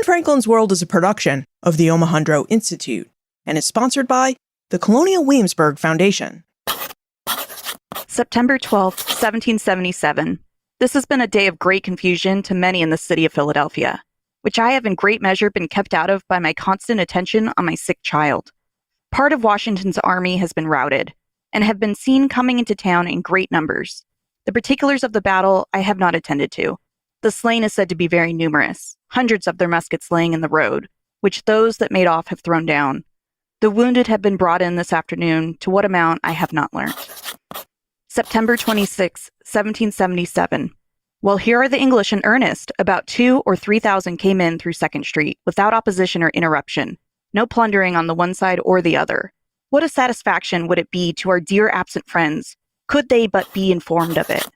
Franklin's World is a production of the Omohundro Institute and is sponsored by the Colonial Williamsburg Foundation. September 12th, 1777. This has been a day of great confusion to many in the city of Philadelphia, which I have in great measure been kept out of by my constant attention on my sick child. Part of Washington's army has been routed, and have been seen coming into town in great numbers. The particulars of the battle I have not attended to. The slain is said to be very numerous, hundreds of their muskets laying in the road, which those that made off have thrown down. The wounded have been brought in this afternoon, to what amount I have not learnt. September 26, 1777. Well, here are the English in earnest. About 2,000 or 3,000 came in through 2nd Street, without opposition or interruption. No plundering on the one side or the other. What a satisfaction would it be to our dear absent friends, could they but be informed of it.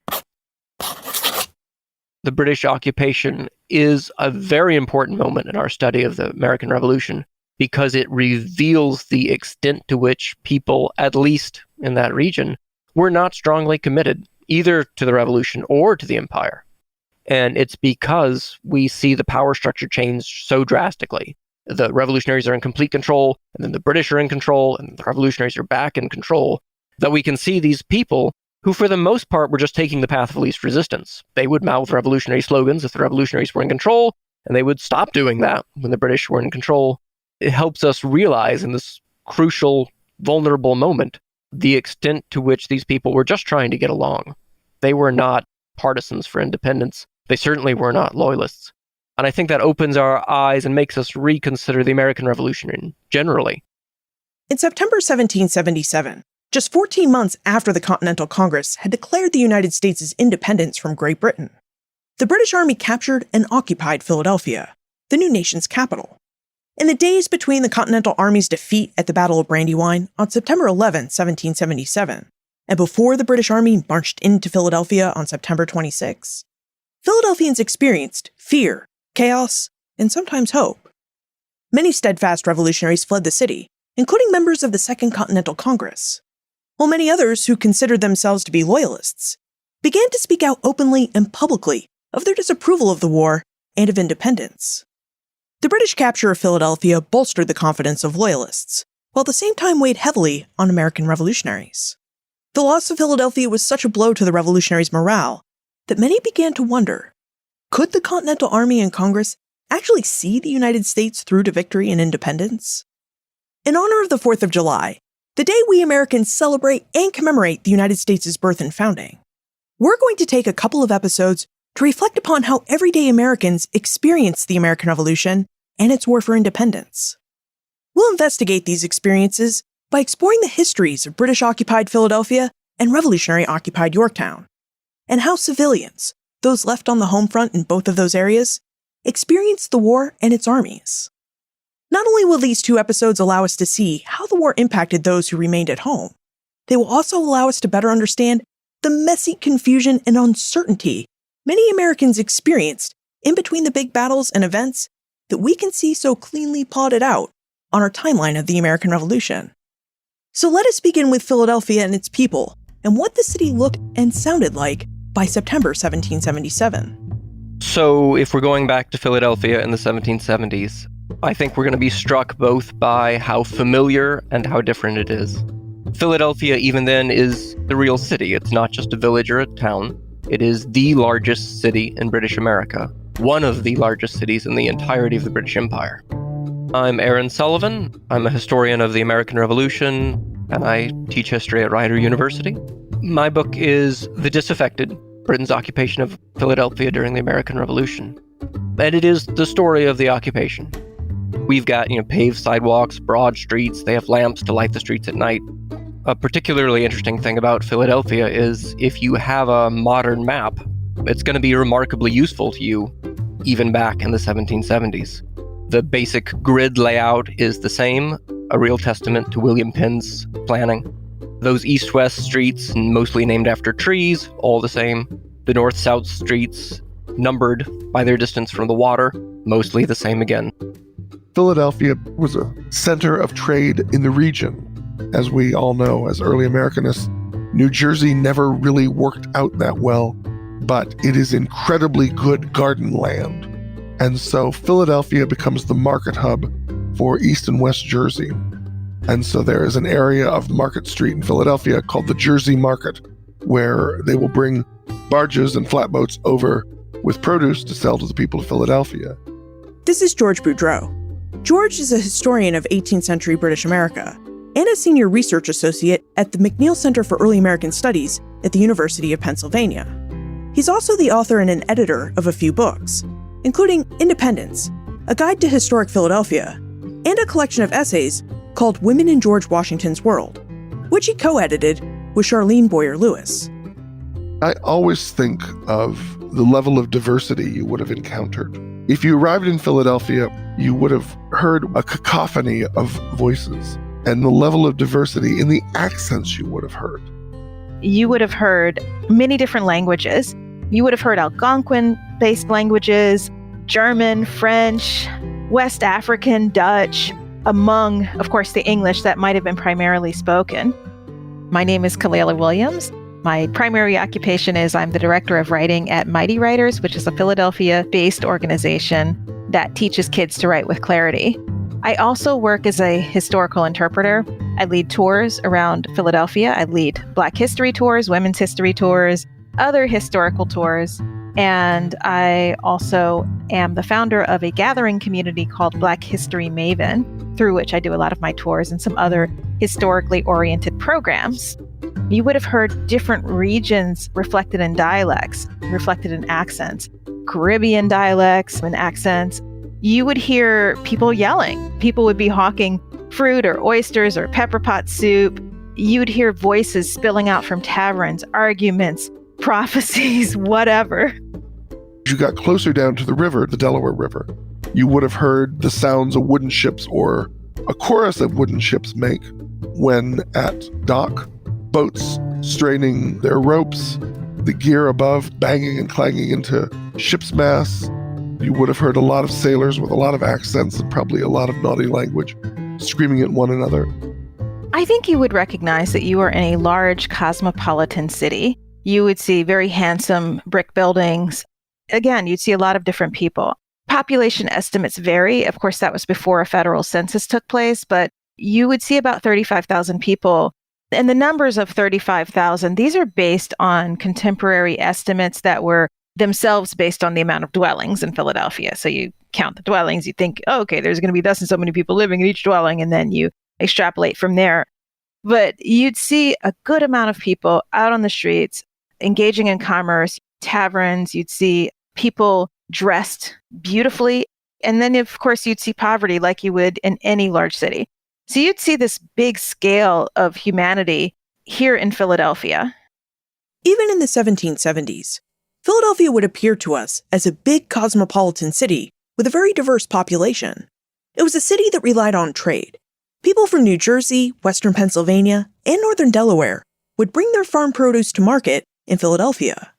The British occupation is a very important moment in our study of the American Revolution because it reveals the extent to which people, at least in that region, were not strongly committed either to the revolution or to the empire. And it's because we see the power structure change so drastically. The revolutionaries are in complete control, and then the British are in control, and the revolutionaries are back in control, that we can see these people who for the most part were just taking the path of least resistance. They would mouth revolutionary slogans if the revolutionaries were in control, and they would stop doing that when the British were in control. It helps us realize in this crucial, vulnerable moment the extent to which these people were just trying to get along. They were not partisans for independence. They certainly were not loyalists. And I think that opens our eyes and makes us reconsider the American Revolution generally. In September 1777, just 14 months after the Continental Congress had declared the United States' independence from Great Britain, the British Army captured and occupied Philadelphia, the new nation's capital. In the days between the Continental Army's defeat at the Battle of Brandywine on September 11, 1777, and before the British Army marched into Philadelphia on September 26, Philadelphians experienced fear, chaos, and sometimes hope. Many steadfast revolutionaries fled the city, including members of the Second Continental Congress, while many others who considered themselves to be loyalists began to speak out openly and publicly of their disapproval of the war and of independence. The British capture of Philadelphia bolstered the confidence of loyalists, while at the same time weighed heavily on American revolutionaries. The loss of Philadelphia was such a blow to the revolutionaries' morale that many began to wonder, could the Continental Army and Congress actually see the United States through to victory and independence? In honor of the 4th of July, the day we Americans celebrate and commemorate the United States' birth and founding, we're going to take a couple of episodes to reflect upon how everyday Americans experienced the American Revolution and its war for independence. We'll investigate these experiences by exploring the histories of British-occupied Philadelphia and revolutionary-occupied Yorktown, and how civilians, those left on the home front in both of those areas, experienced the war and its armies. Not only will these 2 episodes allow us to see how the war impacted those who remained at home, they will also allow us to better understand the messy confusion and uncertainty many Americans experienced in between the big battles and events that we can see so cleanly plotted out on our timeline of the American Revolution. So let us begin with Philadelphia and its people, and what the city looked and sounded like by September 1777. So if we're going back to Philadelphia in the 1770s, I think we're going to be struck both by how familiar and how different it is. Philadelphia, even then, is the real city. It's not just a village or a town. It is the largest city in British America, one of the largest cities in the entirety of the British Empire. I'm Aaron Sullivan. I'm a historian of the American Revolution, and I teach history at Rider University. My book is The Disaffected, Britain's Occupation of Philadelphia During the American Revolution. And it is the story of the occupation. We've got, paved sidewalks, broad streets. They have lamps to light the streets at night. A particularly interesting thing about Philadelphia is if you have a modern map, it's going to be remarkably useful to you, even back in the 1770s. The basic grid layout is the same, a real testament to William Penn's planning. Those east-west streets, mostly named after trees, all the same. The north-south streets, numbered by their distance from the water, mostly the same again. Philadelphia was a center of trade in the region. As we all know, as early Americanists, New Jersey never really worked out that well, but it is incredibly good garden land. And so Philadelphia becomes the market hub for East and West Jersey. And so there is an area of the Market Street in Philadelphia called the Jersey Market, where they will bring barges and flatboats over with produce to sell to the people of Philadelphia. This is George Boudreau. George is a historian of 18th century British America and a senior research associate at the McNeil Center for Early American Studies at the University of Pennsylvania. He's also the author and an editor of a few books, including Independence, A Guide to Historic Philadelphia, and a collection of essays called Women in George Washington's World, which he co-edited with Charlene Boyer Lewis. I always think of the level of diversity you would have encountered. If you arrived in Philadelphia, you would have heard a cacophony of voices, and the level of diversity in the accents you would have heard. You would have heard many different languages. You would have heard Algonquin-based languages, German, French, West African, Dutch, among, of course, the English that might have been primarily spoken. My name is Kalela Williams. My primary occupation is I'm the director of writing at Mighty Writers, which is a Philadelphia-based organization that teaches kids to write with clarity. I also work as a historical interpreter. I lead tours around Philadelphia. I lead Black history tours, women's history tours, other historical tours. And I also am the founder of a gathering community called Black History Maven, through which I do a lot of my tours and some other historically oriented programs. You would have heard different regions reflected in dialects, reflected in accents, Caribbean dialects and accents. You would hear people yelling. People would be hawking fruit or oysters or pepper pot soup. You'd hear voices spilling out from taverns, arguments, prophecies, whatever. As you got closer down to the river, the Delaware River, you would have heard the sounds of wooden ships or a chorus of wooden ships make when at dock, boats straining their ropes, the gear above banging and clanging into ship's masts. You would have heard a lot of sailors with a lot of accents and probably a lot of naughty language screaming at one another. I think you would recognize that you are in a large cosmopolitan city. You would see very handsome brick buildings. Again, you'd see a lot of different people. Population estimates vary. Of course, that was before a federal census took place, but you would see about 35,000 people. And the numbers of 35,000, these are based on contemporary estimates that were themselves based on the amount of dwellings in Philadelphia. So you count the dwellings, you think, oh, okay, there's going to be thus and so many people living in each dwelling, and then you extrapolate from there. But you'd see a good amount of people out on the streets, engaging in commerce, taverns. You'd see people dressed beautifully. And then, of course, you'd see poverty like you would in any large city. So you'd see this big scale of humanity here in Philadelphia. Even in the 1770s, Philadelphia would appear to us as a big cosmopolitan city with a very diverse population. It was a city that relied on trade. People from New Jersey, Western Pennsylvania, and Northern Delaware would bring their farm produce to market in Philadelphia.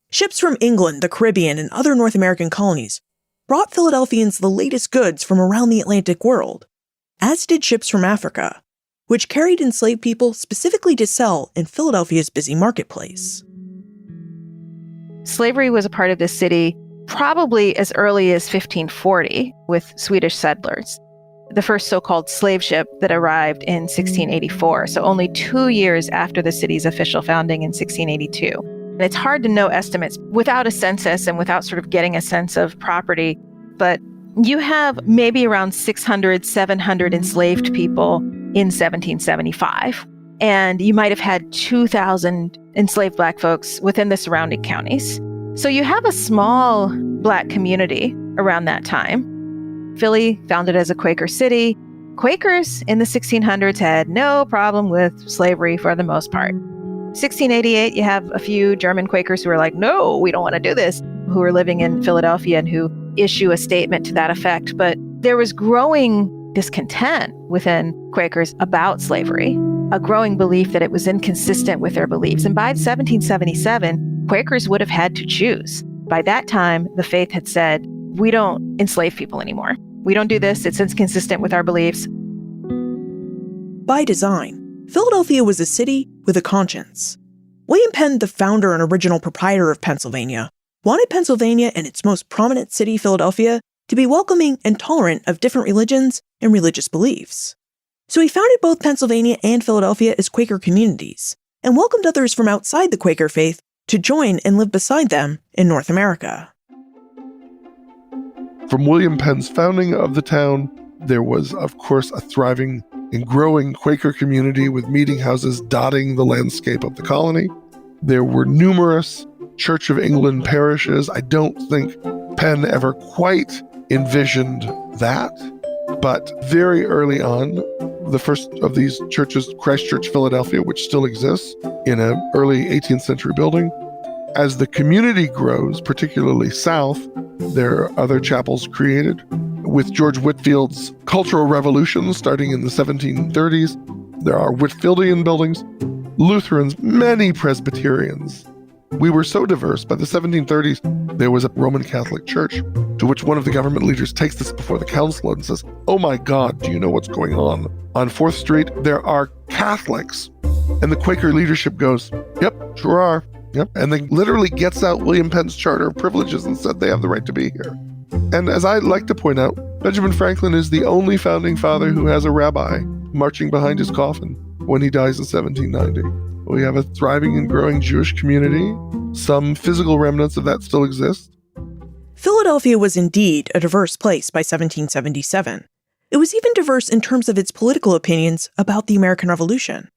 Ships from England, the Caribbean, and other North American colonies brought Philadelphians the latest goods from around the Atlantic world, as did ships from Africa, which carried enslaved people specifically to sell in Philadelphia's busy marketplace. Slavery was a part of this city probably as early as 1540 with Swedish settlers. The first so-called slave ship that arrived in 1684, so only 2 years after the city's official founding in 1682. And it's hard to know estimates without a census and without sort of getting a sense of property, but you have maybe around 600, 700 enslaved people in 1775. And you might have had 2,000 enslaved Black folks within the surrounding counties. So you have a small Black community around that time. Philly, founded as a Quaker city. Quakers in the 1600s had no problem with slavery for the most part. 1688, you have a few German Quakers who are like, no, we don't want to do this, who are living in Philadelphia and who issue a statement to that effect. But there was growing discontent within Quakers about slavery, a growing belief that it was inconsistent with their beliefs. And by 1777, Quakers would have had to choose. By that time, the faith had said, we don't enslave people anymore. We don't do this. It's inconsistent with our beliefs. By design, Philadelphia was a city with a conscience. William Penn, the founder and original proprietor of Pennsylvania, wanted Pennsylvania and its most prominent city, Philadelphia, to be welcoming and tolerant of different religions and religious beliefs. So he founded both Pennsylvania and Philadelphia as Quaker communities, and welcomed others from outside the Quaker faith to join and live beside them in North America. From William Penn's founding of the town, there was, of course, a thriving and growing Quaker community with meeting houses dotting the landscape of the colony. There were numerous Church of England parishes. I don't think Penn ever quite envisioned that, but very early on, the first of these churches, Christ Church Philadelphia, which still exists in an early 18th century building. As the community grows, particularly south, there are other chapels created. With George Whitfield's Cultural Revolution starting in the 1730s, there are Whitfieldian buildings, Lutherans, many Presbyterians. We were so diverse, by the 1730s, there was a Roman Catholic church to which one of the government leaders takes this before the council and says, "Oh my God, do you know what's going on? On 4th Street, there are Catholics." And the Quaker leadership goes, "Yep, sure are. Yep." And then literally gets out William Penn's Charter of Privileges and said they have the right to be here. And as I like to point out, Benjamin Franklin is the only founding father who has a rabbi marching behind his coffin when he dies in 1790. We have a thriving and growing Jewish community. Some physical remnants of that still exist. Philadelphia was indeed a diverse place by 1777. It was even diverse in terms of its political opinions about the American Revolution.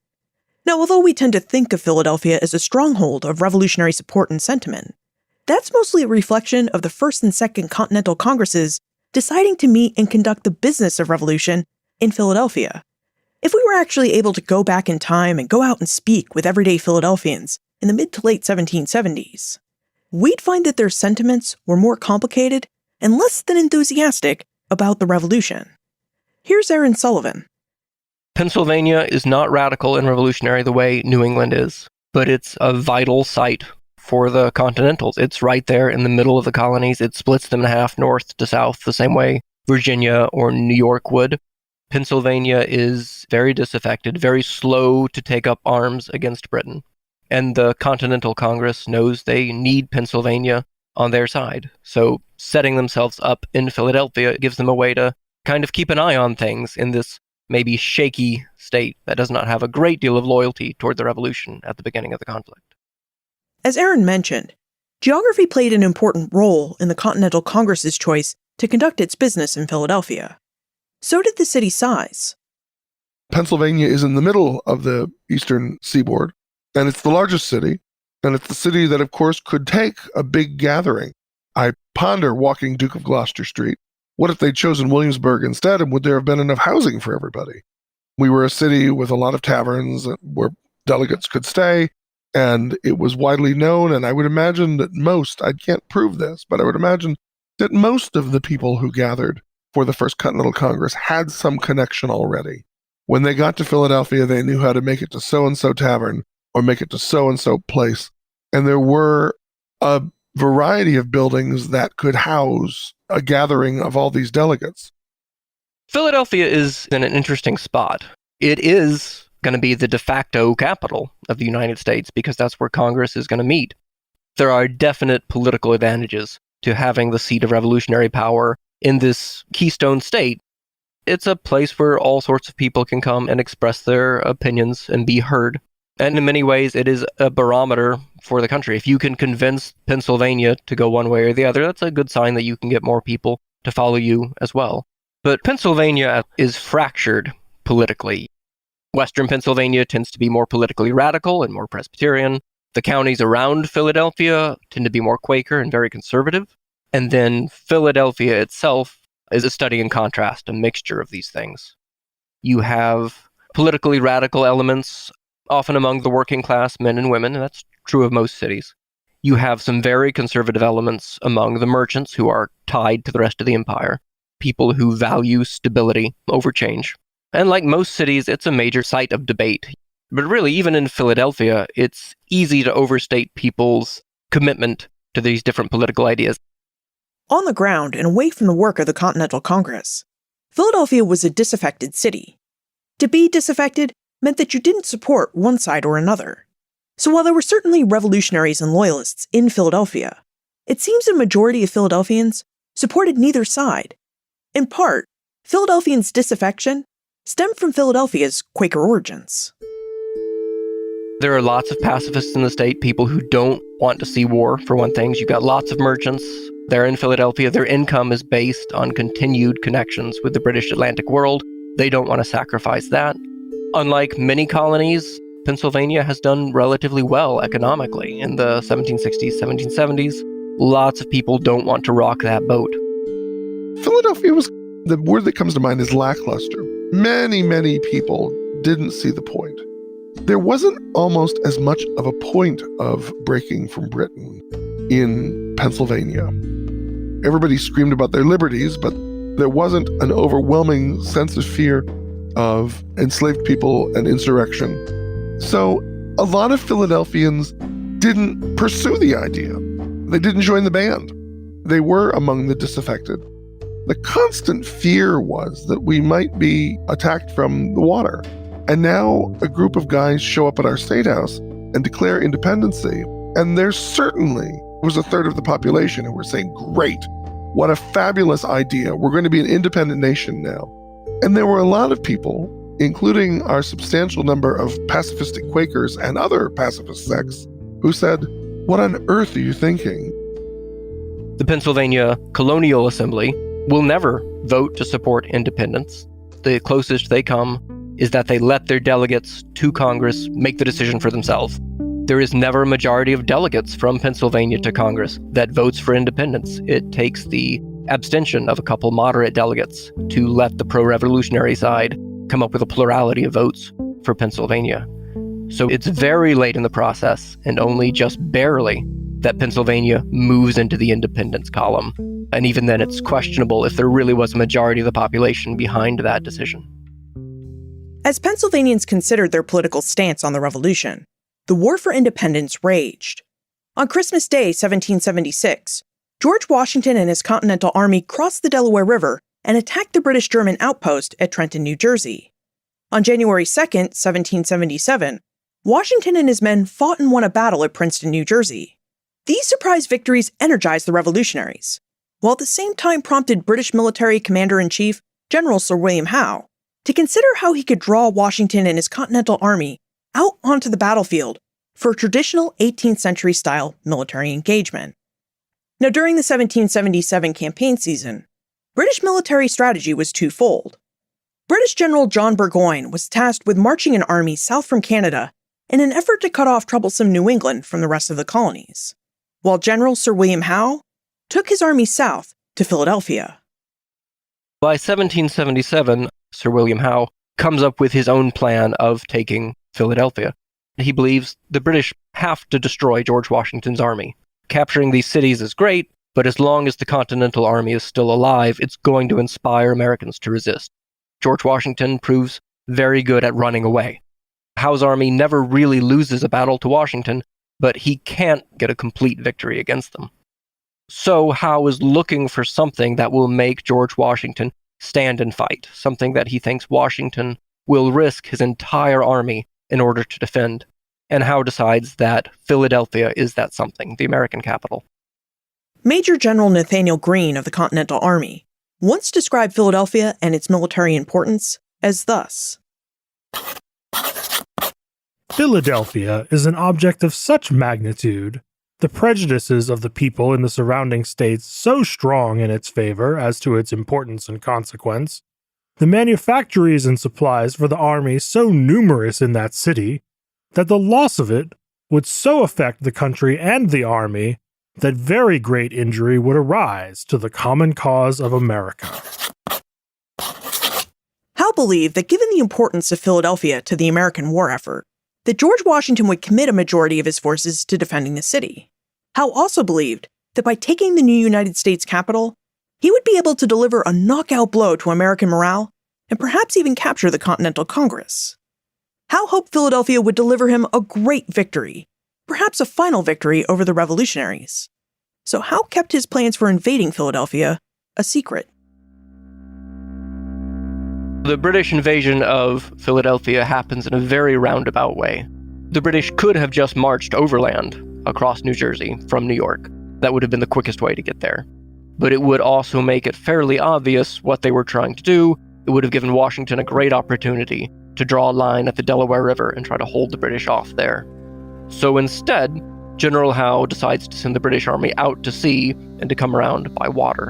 Now, although we tend to think of Philadelphia as a stronghold of revolutionary support and sentiment, that's mostly a reflection of the First and Second Continental Congresses deciding to meet and conduct the business of revolution in Philadelphia. If we were actually able to go back in time and go out and speak with everyday Philadelphians in the mid to late 1770s, we'd find that their sentiments were more complicated and less than enthusiastic about the revolution. Here's Aaron Sullivan. Pennsylvania is not radical and revolutionary the way New England is, but it's a vital site for the Continentals. It's right there in the middle of the colonies. It splits them in half, north to south, the same way Virginia or New York would. Pennsylvania is very disaffected, very slow to take up arms against Britain. And the Continental Congress knows they need Pennsylvania on their side. So setting themselves up in Philadelphia gives them a way to kind of keep an eye on things in this maybe shaky state that does not have a great deal of loyalty toward the revolution at the beginning of the conflict. As Aaron mentioned, geography played an important role in the Continental Congress's choice to conduct its business in Philadelphia. So did the city's size. Pennsylvania is in the middle of the eastern seaboard, and it's the largest city, and it's the city that, of course, could take a big gathering. I ponder walking Duke of Gloucester Street. What if they'd chosen Williamsburg instead, and would there have been enough housing for everybody? We were a city with a lot of taverns where delegates could stay, and it was widely known, and I would imagine that most, I can't prove this, but I would imagine that most of the people who gathered for the First Continental Congress had some connection already. When they got to Philadelphia, they knew how to make it to so-and-so tavern or make it to so-and-so place. And there were a variety of buildings that could house a gathering of all these delegates. Philadelphia is in an interesting spot. It is going to be the de facto capital of the United States because that's where Congress is going to meet. There are definite political advantages to having the seat of revolutionary power in this keystone state. It's a place where all sorts of people can come and express their opinions and be heard. And in many ways, it is a barometer for the country. If you can convince Pennsylvania to go one way or the other, that's a good sign that you can get more people to follow you as well. But Pennsylvania is fractured politically. Western Pennsylvania tends to be more politically radical and more Presbyterian. The counties around Philadelphia tend to be more Quaker and very conservative. And then Philadelphia itself is a study in contrast, a mixture of these things. You have politically radical elements, often among the working class men and women, and that's true of most cities. You have some very conservative elements among the merchants who are tied to the rest of the empire, people who value stability over change. And like most cities, it's a major site of debate. But really, even in Philadelphia, it's easy to overstate people's commitment to these different political ideas. On the ground and away from the work of the Continental Congress, Philadelphia was a disaffected city. To be disaffected meant that you didn't support one side or another. So while there were certainly revolutionaries and loyalists in Philadelphia, it seems a majority of Philadelphians supported neither side. In part, Philadelphians' disaffection stemmed from Philadelphia's Quaker origins. There are lots of pacifists in the state, people who don't want to see war, for one thing. You've got lots of merchants. They're in Philadelphia. Their income is based on continued connections with the British Atlantic world. They don't want to sacrifice that. Unlike many colonies, Pennsylvania has done relatively well economically in the 1760s, 1770s. Lots of people don't want to rock that boat. Philadelphia was, the word that comes to mind is lackluster. Many people didn't see the point. There wasn't almost as much of a point of breaking from Britain in Pennsylvania. Everybody screamed about their liberties, but there wasn't an overwhelming sense of fear of enslaved people and insurrection. So a lot of Philadelphians didn't pursue the idea. They didn't join the band. They were among the disaffected. The constant fear was that we might be attacked from the water. And now a group of guys show up at our state house and declare independency. And there certainly was a third of the population who were saying, great, what a fabulous idea. We're going to be an independent nation now. And there were a lot of people, including our substantial number of pacifistic Quakers and other pacifist sects, who said, what on earth are you thinking? The Pennsylvania Colonial Assembly will never vote to support independence. The closest they come is that they let their delegates to Congress make the decision for themselves. There is never a majority of delegates from Pennsylvania to Congress that votes for independence. It takes the abstention of a couple moderate delegates to let the pro-revolutionary side come up with a plurality of votes for Pennsylvania. So it's very late in the process, and only just barely, that Pennsylvania moves into the independence column. And even then, it's questionable if there really was a majority of the population behind that decision. As Pennsylvanians considered their political stance on the Revolution, the War for Independence raged. On Christmas Day, 1776, George Washington and his Continental Army crossed the Delaware River and attacked the British-German outpost at Trenton, New Jersey. On January 2, 1777, Washington and his men fought and won a battle at Princeton, New Jersey. These surprise victories energized the revolutionaries, while at the same time prompted British military commander-in-chief, General Sir William Howe, to consider how he could draw Washington and his Continental Army out onto the battlefield for a traditional 18th century style military engagement. Now, during the 1777 campaign season, British military strategy was twofold. British General John Burgoyne was tasked with marching an army south from Canada in an effort to cut off troublesome New England from the rest of the colonies, while General Sir William Howe took his army south to Philadelphia. By 1777, Sir William Howe comes up with his own plan of taking Philadelphia. He believes the British have to destroy George Washington's army. Capturing these cities is great, but as long as the Continental Army is still alive, it's going to inspire Americans to resist. George Washington proves very good at running away. Howe's army never really loses a battle to Washington, but he can't get a complete victory against them. So Howe is looking for something that will make George Washington stand and fight, something that he thinks Washington will risk his entire army in order to defend. And Howe decides that Philadelphia is that something, the American capital. Major General Nathaniel Greene of the Continental Army once described Philadelphia and its military importance as thus. Philadelphia is an object of such magnitude, the prejudices of the people in the surrounding states so strong in its favor as to its importance and consequence, the manufactories and supplies for the army so numerous in that city, that the loss of it would so affect the country and the army that very great injury would arise to the common cause of America. Howe believed that given the importance of Philadelphia to the American war effort, that George Washington would commit a majority of his forces to defending the city. Howe also believed that by taking the new United States capital, he would be able to deliver a knockout blow to American morale and perhaps even capture the Continental Congress. Howe hoped Philadelphia would deliver him a great victory, perhaps a final victory over the revolutionaries. So Howe kept his plans for invading Philadelphia a secret. The British invasion of Philadelphia happens in a very roundabout way. The British could have just marched overland across New Jersey from New York. That would have been the quickest way to get there. But it would also make it fairly obvious what they were trying to do. It would have given Washington a great opportunity to draw a line at the Delaware River and try to hold the British off there. So instead, General Howe decides to send the British army out to sea and to come around by water.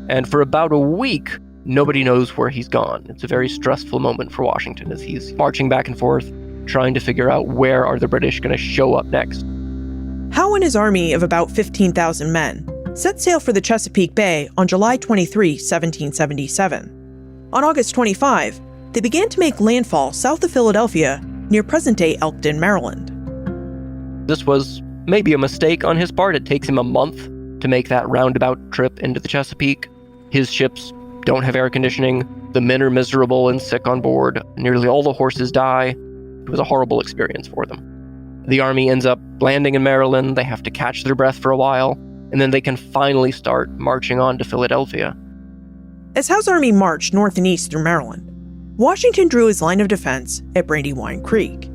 And for about a week, nobody knows where he's gone. It's a very stressful moment for Washington as he's marching back and forth, trying to figure out where are the British going to show up next. Howe and his army of about 15,000 men set sail for the Chesapeake Bay on July 23, 1777. On August 25, they began to make landfall south of Philadelphia near present-day Elkton, Maryland. This was maybe a mistake on his part. It takes him a month to make that roundabout trip into the Chesapeake. His ships don't have air conditioning. The men are miserable and sick on board. Nearly all the horses die. It was a horrible experience for them. The army ends up landing in Maryland. They have to catch their breath for a while, and then they can finally start marching on to Philadelphia. As Howe's army marched north and east through Maryland, Washington drew his line of defense at Brandywine Creek.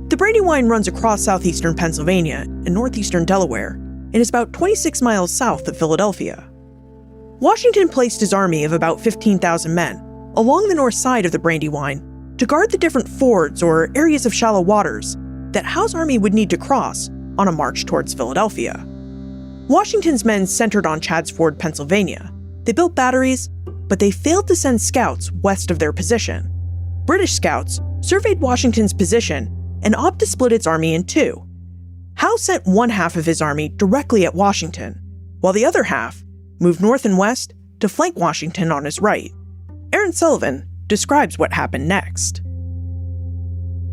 The Brandywine runs across southeastern Pennsylvania and northeastern Delaware and is about 26 miles south of Philadelphia. Washington placed his army of about 15,000 men along the north side of the Brandywine to guard the different fords or areas of shallow waters that Howe's army would need to cross on a march towards Philadelphia. Washington's men centered on Chadds Ford, Pennsylvania. They built batteries, but they failed to send scouts west of their position. British scouts surveyed Washington's position and opted to split its army in two. Howe sent one half of his army directly at Washington, while the other half moved north and west to flank Washington on his right. Aaron Sullivan describes what happened next.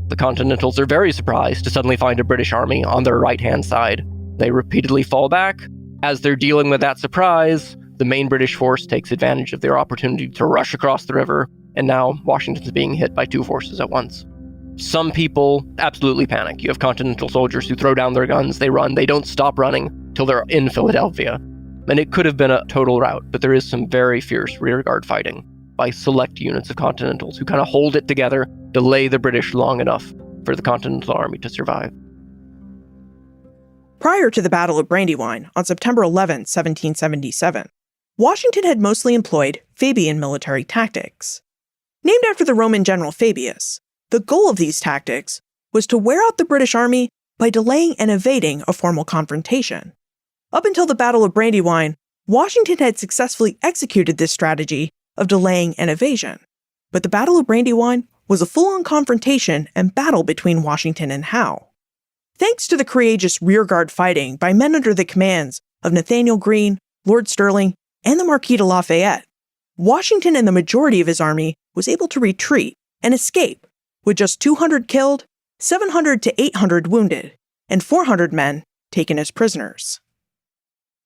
The Continentals are very surprised to suddenly find a British army on their right-hand side. They repeatedly fall back. As they're dealing with that surprise, the main British force takes advantage of their opportunity to rush across the river, and now Washington's being hit by two forces at once. Some people absolutely panic. You have Continental soldiers who throw down their guns, they run, they don't stop running till they're in Philadelphia. And it could have been a total rout, but there is some very fierce rearguard fighting by select units of Continentals who kind of hold it together, delay the British long enough for the Continental Army to survive. Prior to the Battle of Brandywine on September 11, 1777, Washington had mostly employed Fabian military tactics. Named after the Roman general Fabius, the goal of these tactics was to wear out the British army by delaying and evading a formal confrontation. Up until the Battle of Brandywine, Washington had successfully executed this strategy of delaying and evasion. But the Battle of Brandywine was a full-on confrontation and battle between Washington and Howe. Thanks to the courageous rearguard fighting by men under the commands of Nathaniel Greene, Lord Stirling, and the Marquis de Lafayette, Washington and the majority of his army was able to retreat and escape, with just 200 killed, 700 to 800 wounded, and 400 men taken as prisoners.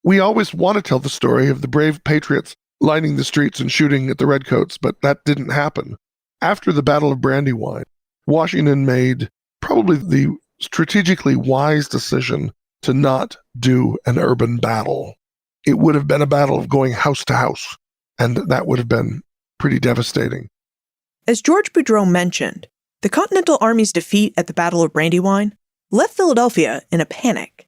We always want to tell the story of the brave patriots lining the streets and shooting at the redcoats, but that didn't happen. After the Battle of Brandywine, Washington made probably the strategically wise decision to not do an urban battle. It would have been a battle of going house to house, and that would have been pretty devastating. As George Boudreau mentioned, the Continental Army's defeat at the Battle of Brandywine left Philadelphia in a panic.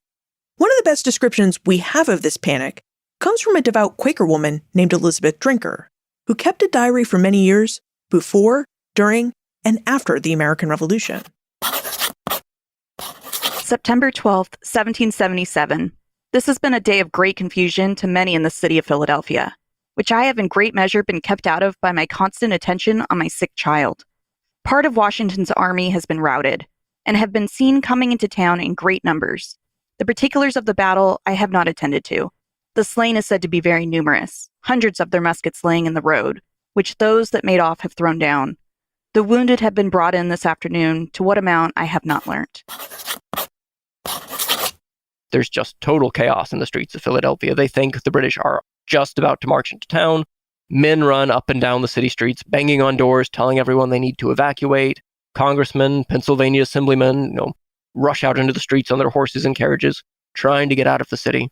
One of the best descriptions we have of this panic comes from a devout Quaker woman named Elizabeth Drinker, who kept a diary for many years before, during, and after the American Revolution. September 12th, 1777. This has been a day of great confusion to many in the city of Philadelphia, which I have in great measure been kept out of by my constant attention on my sick child. Part of Washington's army has been routed, and have been seen coming into town in great numbers. The particulars of the battle I have not attended to. The slain is said to be very numerous, hundreds of their muskets laying in the road, which those that made off have thrown down. The wounded have been brought in this afternoon, to what amount I have not learnt. There's just total chaos in the streets of Philadelphia. They think the British are just about to march into town. Men run up and down the city streets, banging on doors, telling everyone they need to evacuate. Congressmen, Pennsylvania assemblymen, rush out into the streets on their horses and carriages, trying to get out of the city.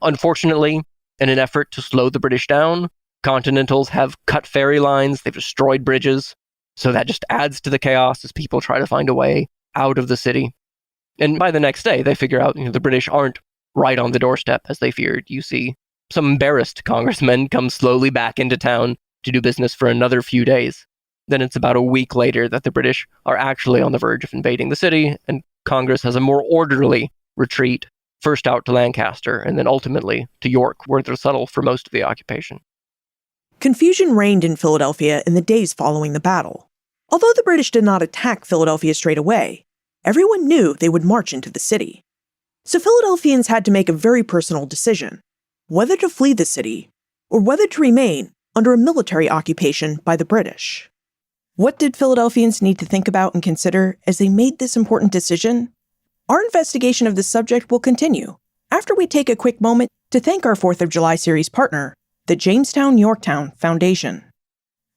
Unfortunately, in an effort to slow the British down, Continentals have cut ferry lines, they've destroyed bridges, so that just adds to the chaos as people try to find a way out of the city. And by the next day, they figure out the British aren't right on the doorstep, as they feared. You see some embarrassed congressmen come slowly back into town to do business for another few days. Then it's about a week later that the British are actually on the verge of invading the city, and Congress has a more orderly retreat, first out to Lancaster, and then ultimately to York, where they'll settle for most of the occupation. Confusion reigned in Philadelphia in the days following the battle. Although the British did not attack Philadelphia straight away, everyone knew they would march into the city. So Philadelphians had to make a very personal decision, whether to flee the city or whether to remain under a military occupation by the British. What did Philadelphians need to think about and consider as they made this important decision? Our investigation of this subject will continue after we take a quick moment to thank our 4th of July series partner, the Jamestown-Yorktown Foundation.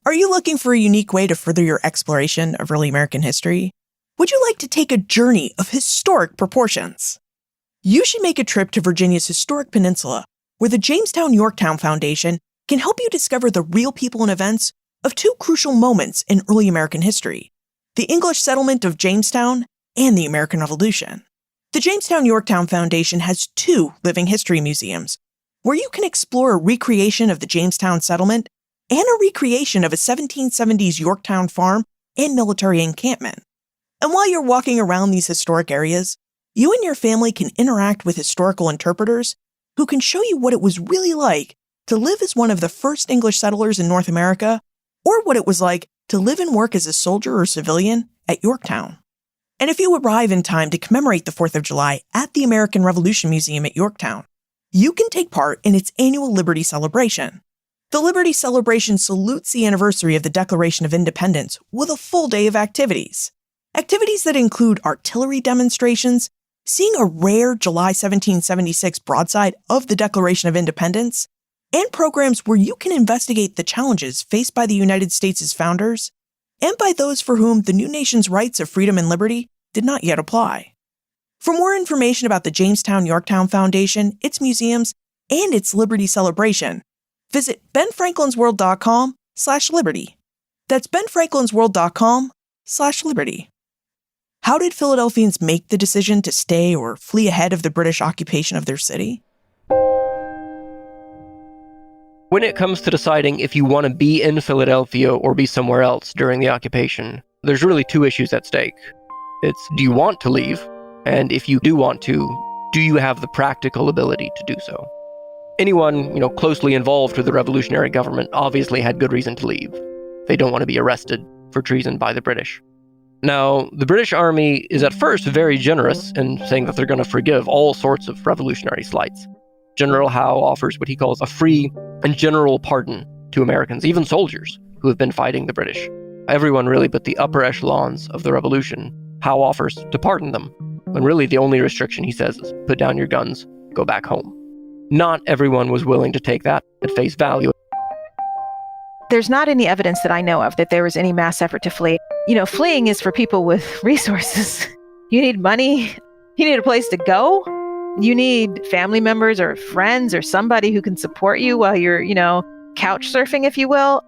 Are you looking for a unique way to further your exploration of early American history? Would you like to take a journey of historic proportions? You should make a trip to Virginia's historic peninsula, where the Jamestown-Yorktown Foundation can help you discover the real people and events of two crucial moments in early American history: the English settlement of Jamestown and the American Revolution. The Jamestown-Yorktown Foundation has 2 living history museums, where you can explore a recreation of the Jamestown settlement and a recreation of a 1770s Yorktown farm and military encampment. And while you're walking around these historic areas, you and your family can interact with historical interpreters who can show you what it was really like to live as one of the first English settlers in North America, or what it was like to live and work as a soldier or civilian at Yorktown. And if you arrive in time to commemorate the 4th of July at the American Revolution Museum at Yorktown, you can take part in its annual Liberty Celebration. The Liberty Celebration salutes the anniversary of the Declaration of Independence with a full day of activities. Activities that include artillery demonstrations, seeing a rare July 1776 broadside of the Declaration of Independence, and programs where you can investigate the challenges faced by the United States' founders and by those for whom the new nation's rights of freedom and liberty did not yet apply. For more information about the Jamestown-Yorktown Foundation, its museums, and its Liberty Celebration, visit benfranklinsworld.com/liberty. That's benfranklinsworld.com/liberty. How did Philadelphians make the decision to stay or flee ahead of the British occupation of their city? When it comes to deciding if you want to be in Philadelphia or be somewhere else during the occupation, there's really 2 issues at stake. It's, do you want to leave? And if you do want to, do you have the practical ability to do so? Anyone, closely involved with the revolutionary government obviously had good reason to leave. They don't want to be arrested for treason by the British. Now, the British Army is at first very generous in saying that they're going to forgive all sorts of revolutionary slights. General Howe offers what he calls a free and general pardon to Americans, even soldiers who have been fighting the British. Everyone really but the upper echelons of the revolution, Howe offers to pardon them, when really the only restriction, he says, is put down your guns, go back home. Not everyone was willing to take that at face value. There's not any evidence that I know of that there was any mass effort to flee. Fleeing is for people with resources. You need money. You need a place to go. You need family members or friends or somebody who can support you while you're, couch surfing, if you will.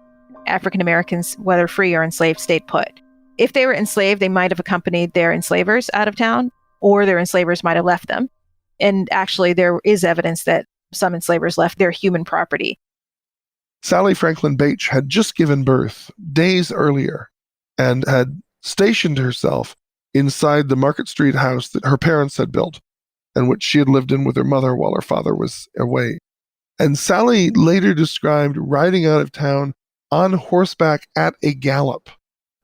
African Americans, whether free or enslaved, stayed put. If they were enslaved, they might have accompanied their enslavers out of town, or their enslavers might have left them. And actually, there is evidence that some enslavers left their human property. Sally Franklin Bache had just given birth days earlier and had stationed herself inside the Market Street house that her parents had built, and which she had lived in with her mother while her father was away. And Sally later described riding out of town on horseback at a gallop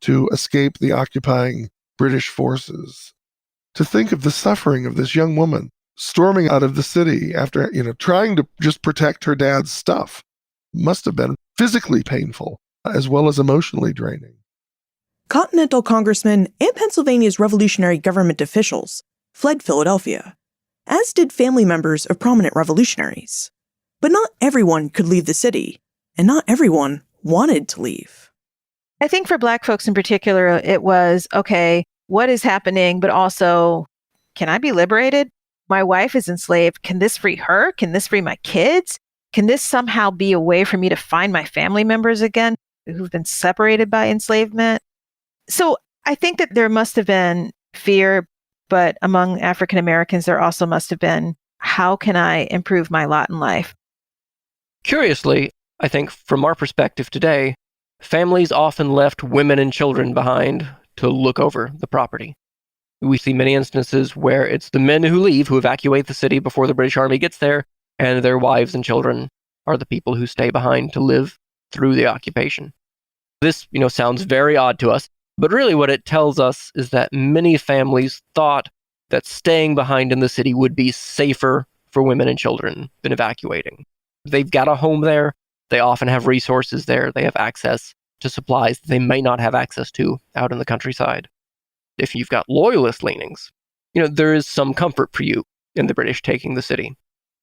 to escape the occupying British forces. To think of the suffering of this young woman storming out of the city after, trying to just protect her dad's stuff must have been physically painful as well as emotionally draining. Continental congressmen and Pennsylvania's revolutionary government officials fled Philadelphia, as did family members of prominent revolutionaries. But not everyone could leave the city, and not everyone wanted to leave. I think for Black folks in particular, it was, okay, what is happening? But also, can I be liberated? My wife is enslaved. Can this free her? Can this free my kids? Can this somehow be a way for me to find my family members again who've been separated by enslavement? So I think that there must have been fear, but among African Americans, there also must have been, how can I improve my lot in life? Curiously, I think from our perspective today, families often left women and children behind to look over the property. We see many instances where it's the men who leave, who evacuate the city before the British Army gets there, and their wives and children are the people who stay behind to live through the occupation. This, sounds very odd to us, but really what it tells us is that many families thought that staying behind in the city would be safer for women and children than evacuating. They've got a home there. They often have resources there. They have access to supplies that they may not have access to out in the countryside. If you've got loyalist leanings, there is some comfort for you in the British taking the city.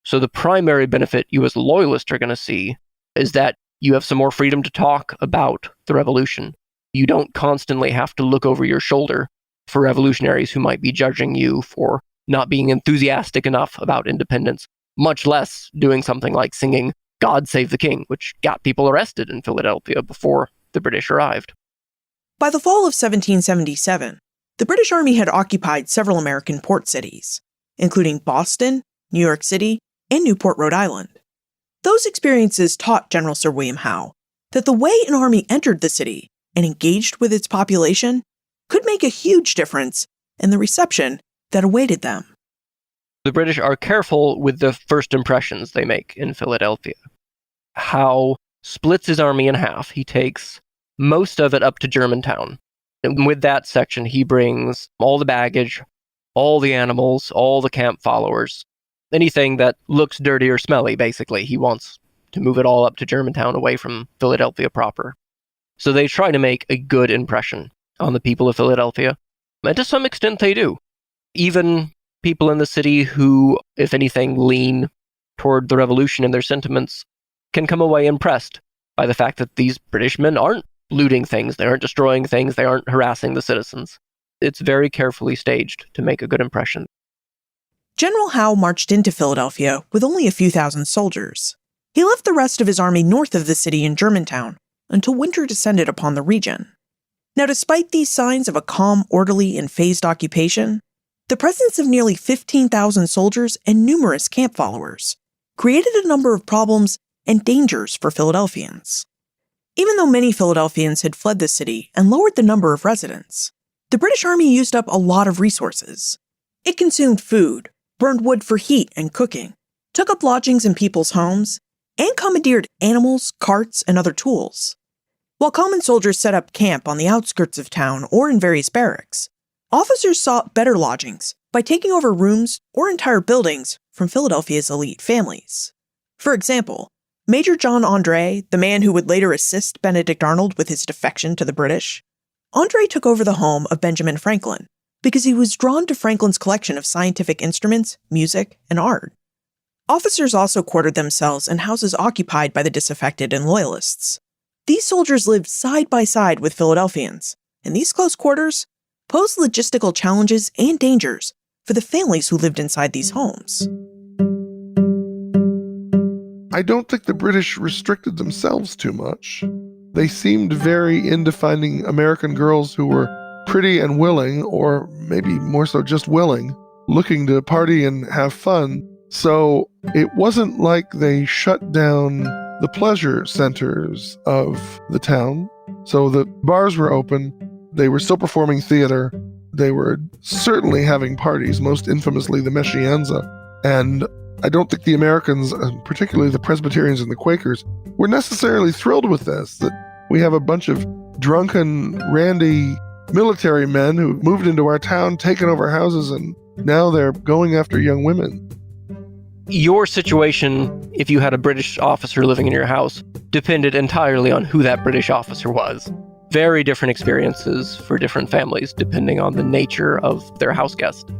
So the primary benefit you as a loyalist are going to see is that you have some more freedom to talk about the revolution. You don't constantly have to look over your shoulder for revolutionaries who might be judging you for not being enthusiastic enough about independence, much less doing something like singing God Save the King, which got people arrested in Philadelphia before the British arrived. By the fall of 1777, the British Army had occupied several American port cities, including Boston, New York City, and Newport, Rhode Island. Those experiences taught General Sir William Howe that the way an army entered the city and engaged with its population could make a huge difference in the reception that awaited them. The British are careful with the first impressions they make in Philadelphia. Howe splits his army in half. He takes most of it up to Germantown. And with that section, he brings all the baggage, all the animals, all the camp followers, anything that looks dirty or smelly, basically. He wants to move it all up to Germantown away from Philadelphia proper. So they try to make a good impression on the people of Philadelphia. And to some extent, they do. Even people in the city who, if anything, lean toward the revolution in their sentiments can come away impressed by the fact that these British men aren't looting things, they aren't destroying things, they aren't harassing the citizens. It's very carefully staged to make a good impression. General Howe marched into Philadelphia with only a few thousand soldiers. He left the rest of his army north of the city in Germantown until winter descended upon the region. Now, despite these signs of a calm, orderly, and phased occupation, the presence of nearly 15,000 soldiers and numerous camp followers created a number of problems and dangers for Philadelphians. Even though many Philadelphians had fled the city and lowered the number of residents, the British Army used up a lot of resources. It consumed food, burned wood for heat and cooking, took up lodgings in people's homes, and commandeered animals, carts, and other tools. While common soldiers set up camp on the outskirts of town or in various barracks, officers sought better lodgings by taking over rooms or entire buildings from Philadelphia's elite families. For example, Major John Andre, the man who would later assist Benedict Arnold with his defection to the British, Andre took over the home of Benjamin Franklin because he was drawn to Franklin's collection of scientific instruments, music, and art. Officers also quartered themselves in houses occupied by the disaffected and loyalists. These soldiers lived side by side with Philadelphians, and these close quarters posed logistical challenges and dangers for the families who lived inside these homes. I don't think the British restricted themselves too much. They seemed very into finding American girls who were pretty and willing, or maybe more so just willing, looking to party and have fun. So it wasn't like they shut down the pleasure centers of the town. So the bars were open. They were still performing theater. They were certainly having parties, most infamously the Meschianza. And I don't think the Americans, particularly the Presbyterians and the Quakers, were necessarily thrilled with this, that we have a bunch of drunken, randy military men who moved into our town, taken over houses, and now they're going after young women. Your situation, if you had a British officer living in your house, depended entirely on who that British officer was. Very different experiences for different families, depending on the nature of their house guest.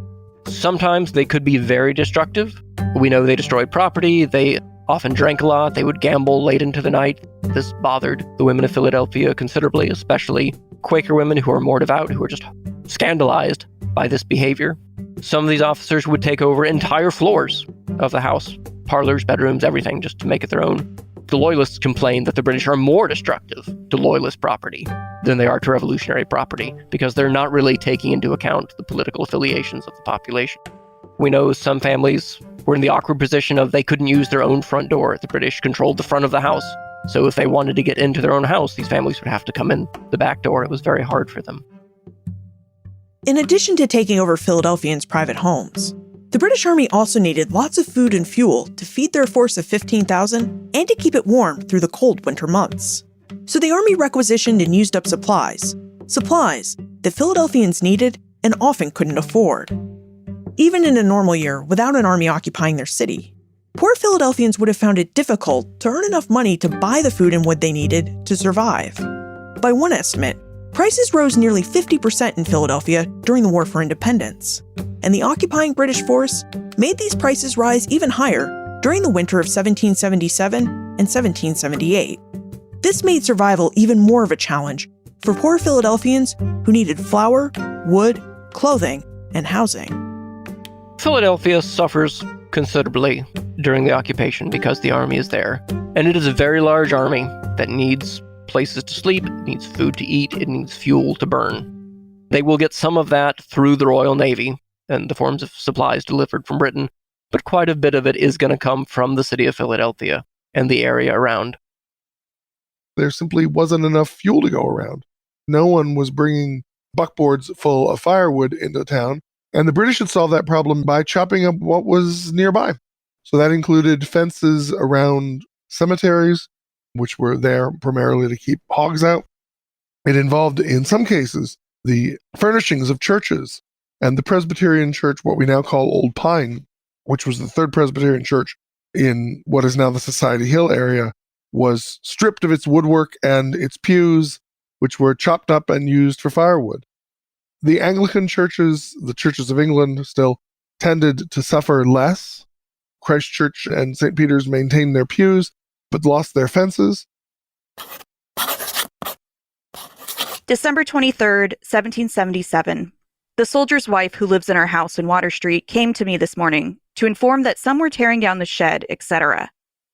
Sometimes they could be very destructive. We know they destroyed property, they often drank a lot, they would gamble late into the night. This bothered the women of Philadelphia considerably, especially Quaker women who are more devout, who are just scandalized by this behavior. Some of these officers would take over entire floors of the house, parlors, bedrooms, everything, just to make it their own. The Loyalists complain that the British are more destructive to Loyalist property than they are to revolutionary property, because they're not really taking into account the political affiliations of the population. We know some families were in the awkward position of they couldn't use their own front door. The British controlled the front of the house. So if they wanted to get into their own house, these families would have to come in the back door. It was very hard for them. In addition to taking over Philadelphians' private homes, the British Army also needed lots of food and fuel to feed their force of 15,000 and to keep it warm through the cold winter months. So the Army requisitioned and used up supplies that Philadelphians needed and often couldn't afford. Even in a normal year without an army occupying their city, poor Philadelphians would have found it difficult to earn enough money to buy the food and wood they needed to survive. By one estimate, prices rose nearly 50% in Philadelphia during the War for Independence, and the occupying British force made these prices rise even higher during the winter of 1777 and 1778. This made survival even more of a challenge for poor Philadelphians who needed flour, wood, clothing, and housing. Philadelphia suffers considerably during the occupation because the army is there, and it is a very large army that needs places to sleep, it needs food to eat, it needs fuel to burn. They will get some of that through the Royal Navy and the forms of supplies delivered from Britain, but quite a bit of it is going to come from the city of Philadelphia and the area around. There simply wasn't enough fuel to go around. No one was bringing buckboards full of firewood into town, and the British had solved that problem by chopping up what was nearby. So that included fences around cemeteries, which were there primarily to keep hogs out. It involved, in some cases, the furnishings of churches, and the Presbyterian church, what we now call Old Pine, which was the third Presbyterian church in what is now the Society Hill area, was stripped of its woodwork and its pews, which were chopped up and used for firewood. The Anglican churches, the churches of England, still tended to suffer less. Christ Church and St. Peter's maintained their pews, but lost their fences. December 23rd, 1777. The soldier's wife who lives in our house in Water Street came to me this morning to inform that some were tearing down the shed, etc.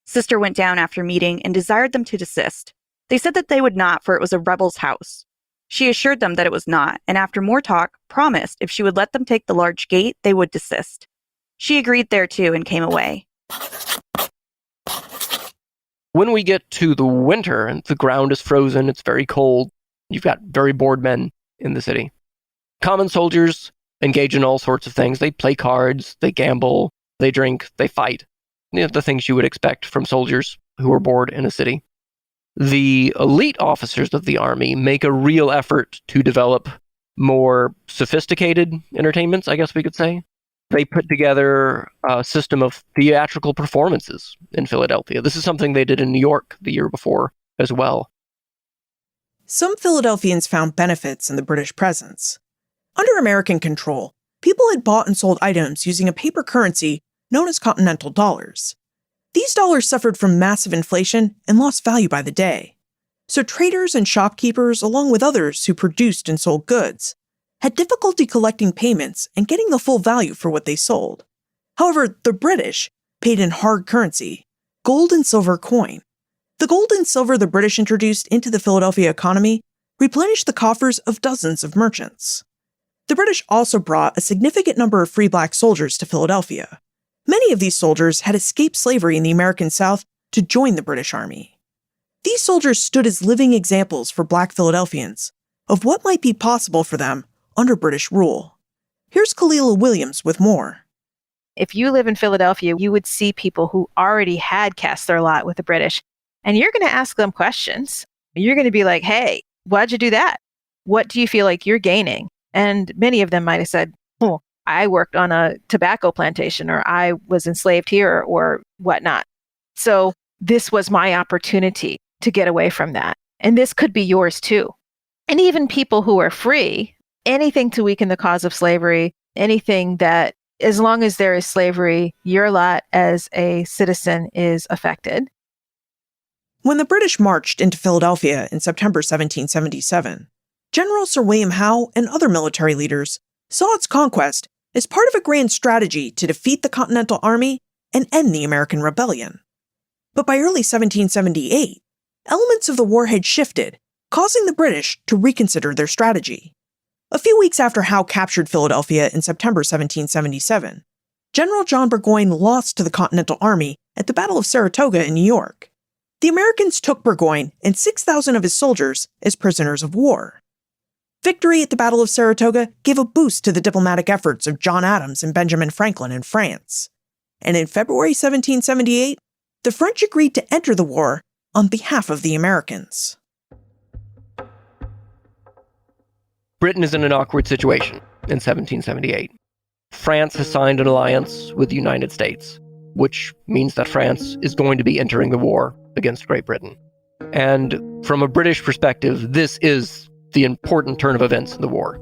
Sister went down after meeting and desired them to desist. They said that they would not, for it was a rebel's house. She assured them that it was not, and after more talk, promised if she would let them take the large gate, they would desist. She agreed thereto and came away. When we get to the winter and the ground is frozen, it's very cold, you've got very bored men in the city. Common soldiers engage in all sorts of things. They play cards, they gamble, they drink, they fight. You know, the things you would expect from soldiers who are bored in a city. The elite officers of the army make a real effort to develop more sophisticated entertainments, I guess we could say. They put together a system of theatrical performances in Philadelphia. This is something they did in New York the year before as well. Some Philadelphians found benefits in the British presence. Under American control, people had bought and sold items using a paper currency known as continental dollars. These dollars suffered from massive inflation and lost value by the day. So traders and shopkeepers, along with others who produced and sold goods, had difficulty collecting payments and getting the full value for what they sold. However, the British paid in hard currency, gold and silver coin. The gold and silver the British introduced into the Philadelphia economy replenished the coffers of dozens of merchants. The British also brought a significant number of free black soldiers to Philadelphia. Many of these soldiers had escaped slavery in the American South to join the British Army. These soldiers stood as living examples for black Philadelphians of what might be possible for them under British rule. Here's Kalila Williams with more. If you live in Philadelphia, you would see people who already had cast their lot with the British, and you're going to ask them questions. You're going to be like, hey, why'd you do that? What do you feel like you're gaining? And many of them might have said, oh, I worked on a tobacco plantation, or I was enslaved here, or whatnot. So this was my opportunity to get away from that. And this could be yours too. And even people who are free, anything to weaken the cause of slavery, anything that, as long as there is slavery, your lot as a citizen is affected. When the British marched into Philadelphia in September 1777, General Sir William Howe and other military leaders saw its conquest as part of a grand strategy to defeat the Continental Army and end the American Rebellion. But by early 1778, elements of the war had shifted, causing the British to reconsider their strategy. A few weeks after Howe captured Philadelphia in September 1777, General John Burgoyne lost to the Continental Army at the Battle of Saratoga in New York. The Americans took Burgoyne and 6,000 of his soldiers as prisoners of war. Victory at the Battle of Saratoga gave a boost to the diplomatic efforts of John Adams and Benjamin Franklin in France. And in February 1778, the French agreed to enter the war on behalf of the Americans. Britain is in an awkward situation in 1778. France has signed an alliance with the United States, which means that France is going to be entering the war against Great Britain. And from a British perspective, this is the important turn of events in the war.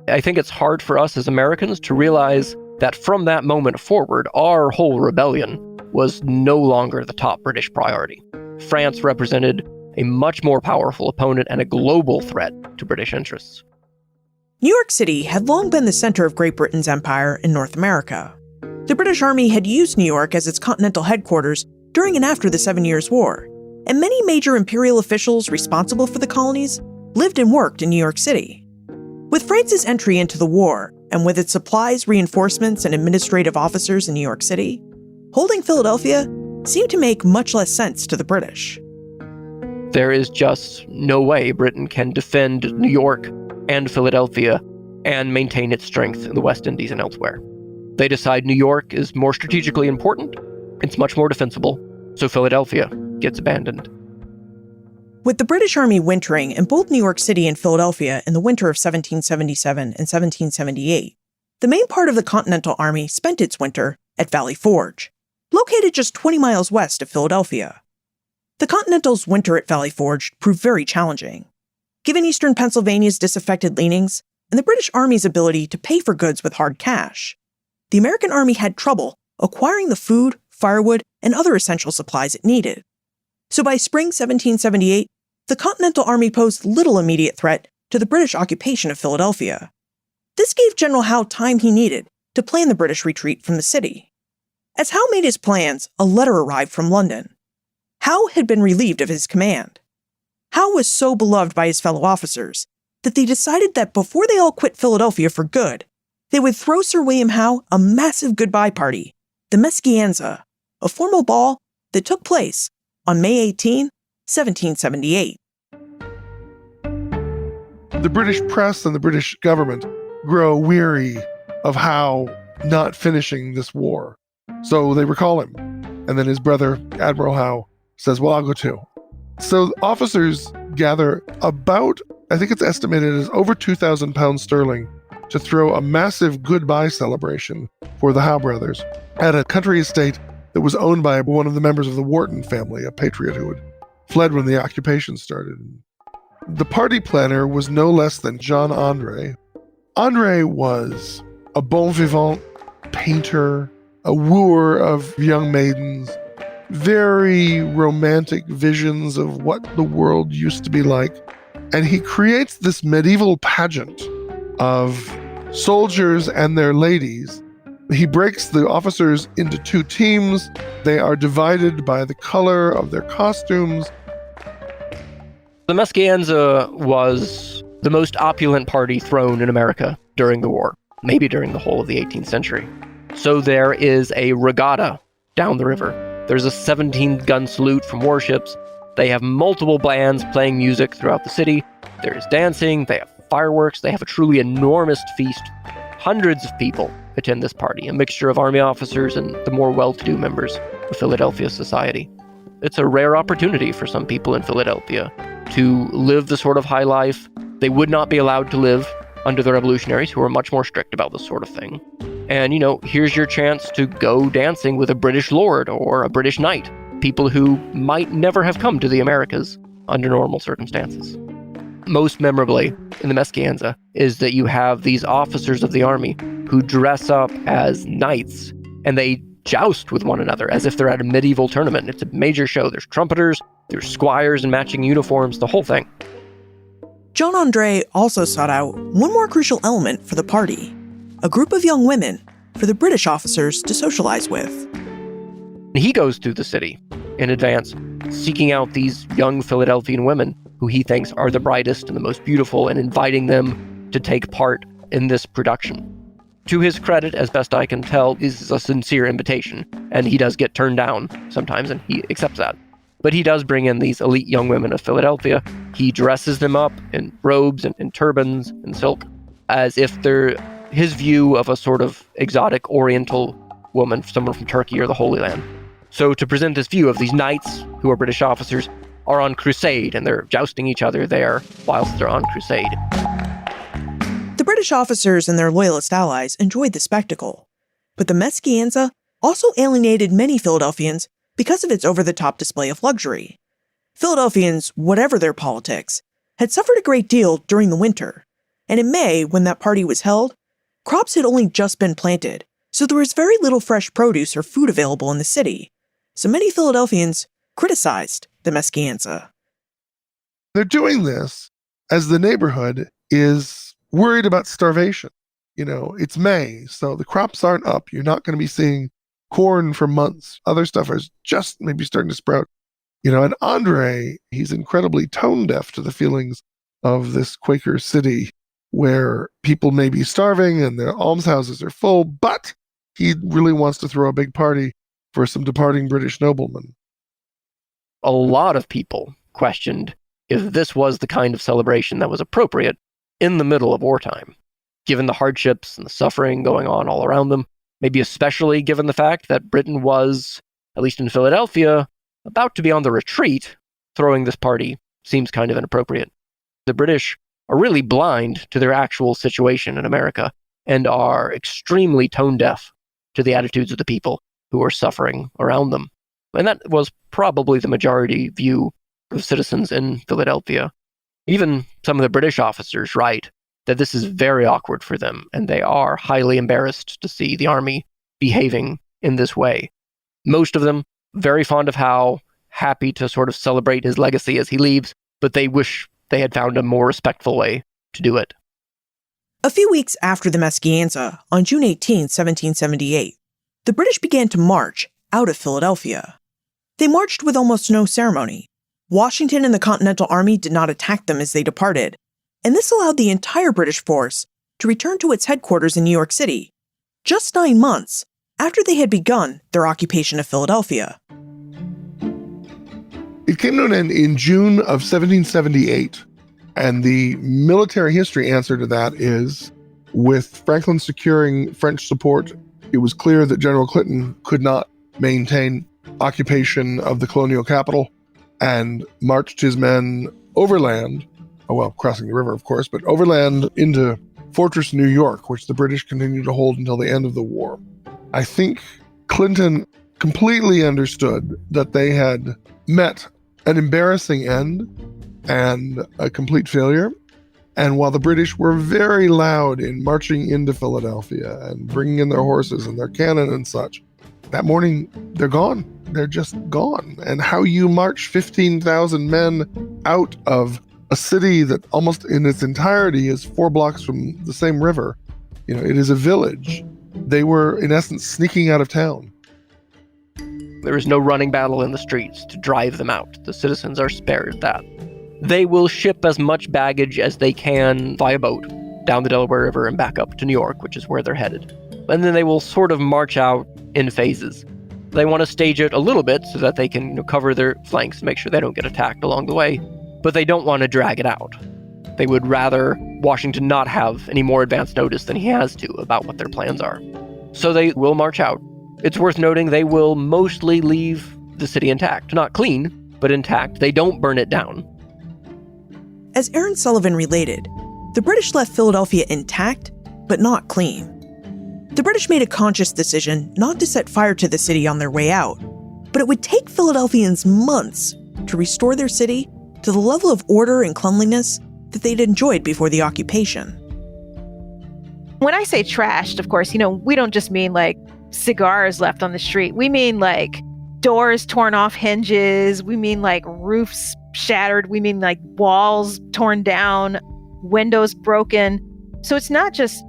I think it's hard for us as Americans to realize that from that moment forward, our whole rebellion was no longer the top British priority. France represented a much more powerful opponent and a global threat to British interests. New York City had long been the center of Great Britain's empire in North America. The British Army had used New York as its continental headquarters during and after the 7 Years' War, and many major imperial officials responsible for the colonies lived and worked in New York City. With France's entry into the war, and with its supplies, reinforcements, and administrative officers in New York City, holding Philadelphia seemed to make much less sense to the British. There is just no way Britain can defend New York and Philadelphia and maintain its strength in the West Indies and elsewhere. They decide New York is more strategically important, it's much more defensible, so Philadelphia gets abandoned. With the British Army wintering in both New York City and Philadelphia in the winter of 1777 and 1778, the main part of the Continental Army spent its winter at Valley Forge, located just 20 miles west of Philadelphia. The Continental's winter at Valley Forge proved very challenging. Given eastern Pennsylvania's disaffected leanings and the British Army's ability to pay for goods with hard cash, the American Army had trouble acquiring the food, firewood, and other essential supplies it needed. So by spring 1778, the Continental Army posed little immediate threat to the British occupation of Philadelphia. This gave General Howe time he needed to plan the British retreat from the city. As Howe made his plans, a letter arrived from London. Howe had been relieved of his command. Howe was so beloved by his fellow officers that they decided that before they all quit Philadelphia for good, they would throw Sir William Howe a massive goodbye party, the Meschianza, a formal ball that took place on May 18, 1778. The British press and the British government grow weary of Howe not finishing this war. So they recall him. And then his brother, Admiral Howe, says, well, I'll go too. So officers gather about, I think it's estimated as over 2,000 pounds sterling to throw a massive goodbye celebration for the Howe brothers at a country estate that was owned by one of the members of the Wharton family, a patriot who had fled when the occupation started. The party planner was no less than John André. André was a bon vivant painter, a wooer of young maidens, very romantic visions of what the world used to be like. And he creates this medieval pageant of soldiers and their ladies. He breaks the officers into two teams. They are divided by the color of their costumes. The Meschianza was the most opulent party thrown in America during the war, maybe during the whole of the 18th century. So there is a regatta down the river. There's a 17-gun salute from warships. They have multiple bands playing music throughout the city. There's dancing, they have fireworks, they have a truly enormous feast. Hundreds of people attend this party, a mixture of army officers and the more well-to-do members of Philadelphia society. It's a rare opportunity for some people in Philadelphia to live the sort of high life they would not be allowed to live under the revolutionaries, who were much more strict about this sort of thing. And, here's your chance to go dancing with a British lord or a British knight, people who might never have come to the Americas under normal circumstances. Most memorably in the Meschianza is that you have these officers of the army who dress up as knights, and they joust with one another as if they're at a medieval tournament. It's a major show. There's trumpeters, there's squires in matching uniforms, the whole thing. John André also sought out one more crucial element for the party, a group of young women for the British officers to socialize with. He goes through the city in advance, seeking out these young Philadelphian women who he thinks are the brightest and the most beautiful, and inviting them to take part in this production. To his credit, as best I can tell, is a sincere invitation, and he does get turned down sometimes, and he accepts that. But he does bring in these elite young women of Philadelphia. He dresses them up in robes and turbans and silk, as if they're his view of a sort of exotic oriental woman, someone from Turkey or the Holy Land. So to present this view of these knights, who are British officers, are on crusade, and they're jousting each other there whilst they're on crusade. The British officers and their loyalist allies enjoyed the spectacle, but the Meschianza also alienated many Philadelphians because of its over-the-top display of luxury. Philadelphians, whatever their politics, had suffered a great deal during the winter, and in May, when that party was held, crops had only just been planted, so there was very little fresh produce or food available in the city. So many Philadelphians criticized the Meschianza. They're doing this as the neighborhood is worried about starvation. It's May, so the crops aren't up. You're not going to be seeing corn for months. Other stuff is just maybe starting to sprout. And Andre, he's incredibly tone deaf to the feelings of this Quaker city where people may be starving and their almshouses are full, but he really wants to throw a big party for some departing British noblemen. A lot of people questioned if this was the kind of celebration that was appropriate in the middle of wartime, given the hardships and the suffering going on all around them, maybe especially given the fact that Britain was, at least in Philadelphia, about to be on the retreat. Throwing this party seems kind of inappropriate. The British are really blind to their actual situation in America and are extremely tone deaf to the attitudes of the people who are suffering around them. And that was probably the majority view of citizens in Philadelphia. Even some of the British officers write that this is very awkward for them, and they are highly embarrassed to see the army behaving in this way. Most of them very fond of Howe, happy to sort of celebrate his legacy as he leaves, but they wish they had found a more respectful way to do it. A few weeks after the Meschianza, on June 18, 1778, the British began to march out of Philadelphia. They marched with almost no ceremony. Washington and the Continental Army did not attack them as they departed, and this allowed the entire British force to return to its headquarters in New York City, just 9 months after they had begun their occupation of Philadelphia. It came to an end in June of 1778, and the military history answer to that is, with Franklin securing French support, it was clear that General Clinton could not maintain occupation of the colonial capital and marched his men overland, crossing the river, of course, but overland into Fortress New York, which the British continued to hold until the end of the war. I think Clinton completely understood that they had met an embarrassing end and a complete failure. And while the British were very loud in marching into Philadelphia and bringing in their horses and their cannon and such, that morning they're gone. They're just gone. And how you march 15,000 men out of a city that almost in its entirety is 4 blocks from the same river, it is a village. They were, in essence, sneaking out of town. There is no running battle in the streets to drive them out. The citizens are spared that. They will ship as much baggage as they can via boat down the Delaware River and back up to New York, which is where they're headed. And then they will sort of march out in phases. They want to stage it a little bit so that they can cover their flanks and make sure they don't get attacked along the way, but they don't want to drag it out. They would rather Washington not have any more advance notice than he has to about what their plans are. So they will march out. It's worth noting they will mostly leave the city intact. Not clean, but intact. They don't burn it down. As Aaron Sullivan related, the British left Philadelphia intact, but not clean. The British made a conscious decision not to set fire to the city on their way out, but it would take Philadelphians months to restore their city to the level of order and cleanliness that they'd enjoyed before the occupation. When I say trashed, of course, we don't just mean like cigars left on the street. We mean like doors torn off hinges. We mean like roofs shattered. We mean like walls torn down, windows broken. So it's not just,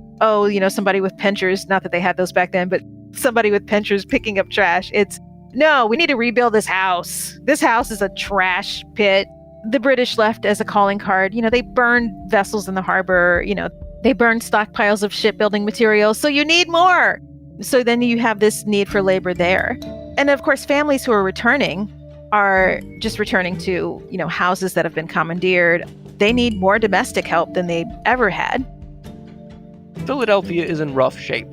somebody with pinchers, not that they had those back then, but somebody with pinchers picking up trash. It's, no, we need to rebuild this house. This house is a trash pit. The British left as a calling card. They burned vessels in the harbor. They burned stockpiles of shipbuilding materials, so you need more. So then you have this need for labor there. And of course, families who are returning are just returning to, houses that have been commandeered. They need more domestic help than they ever had. Philadelphia is in rough shape.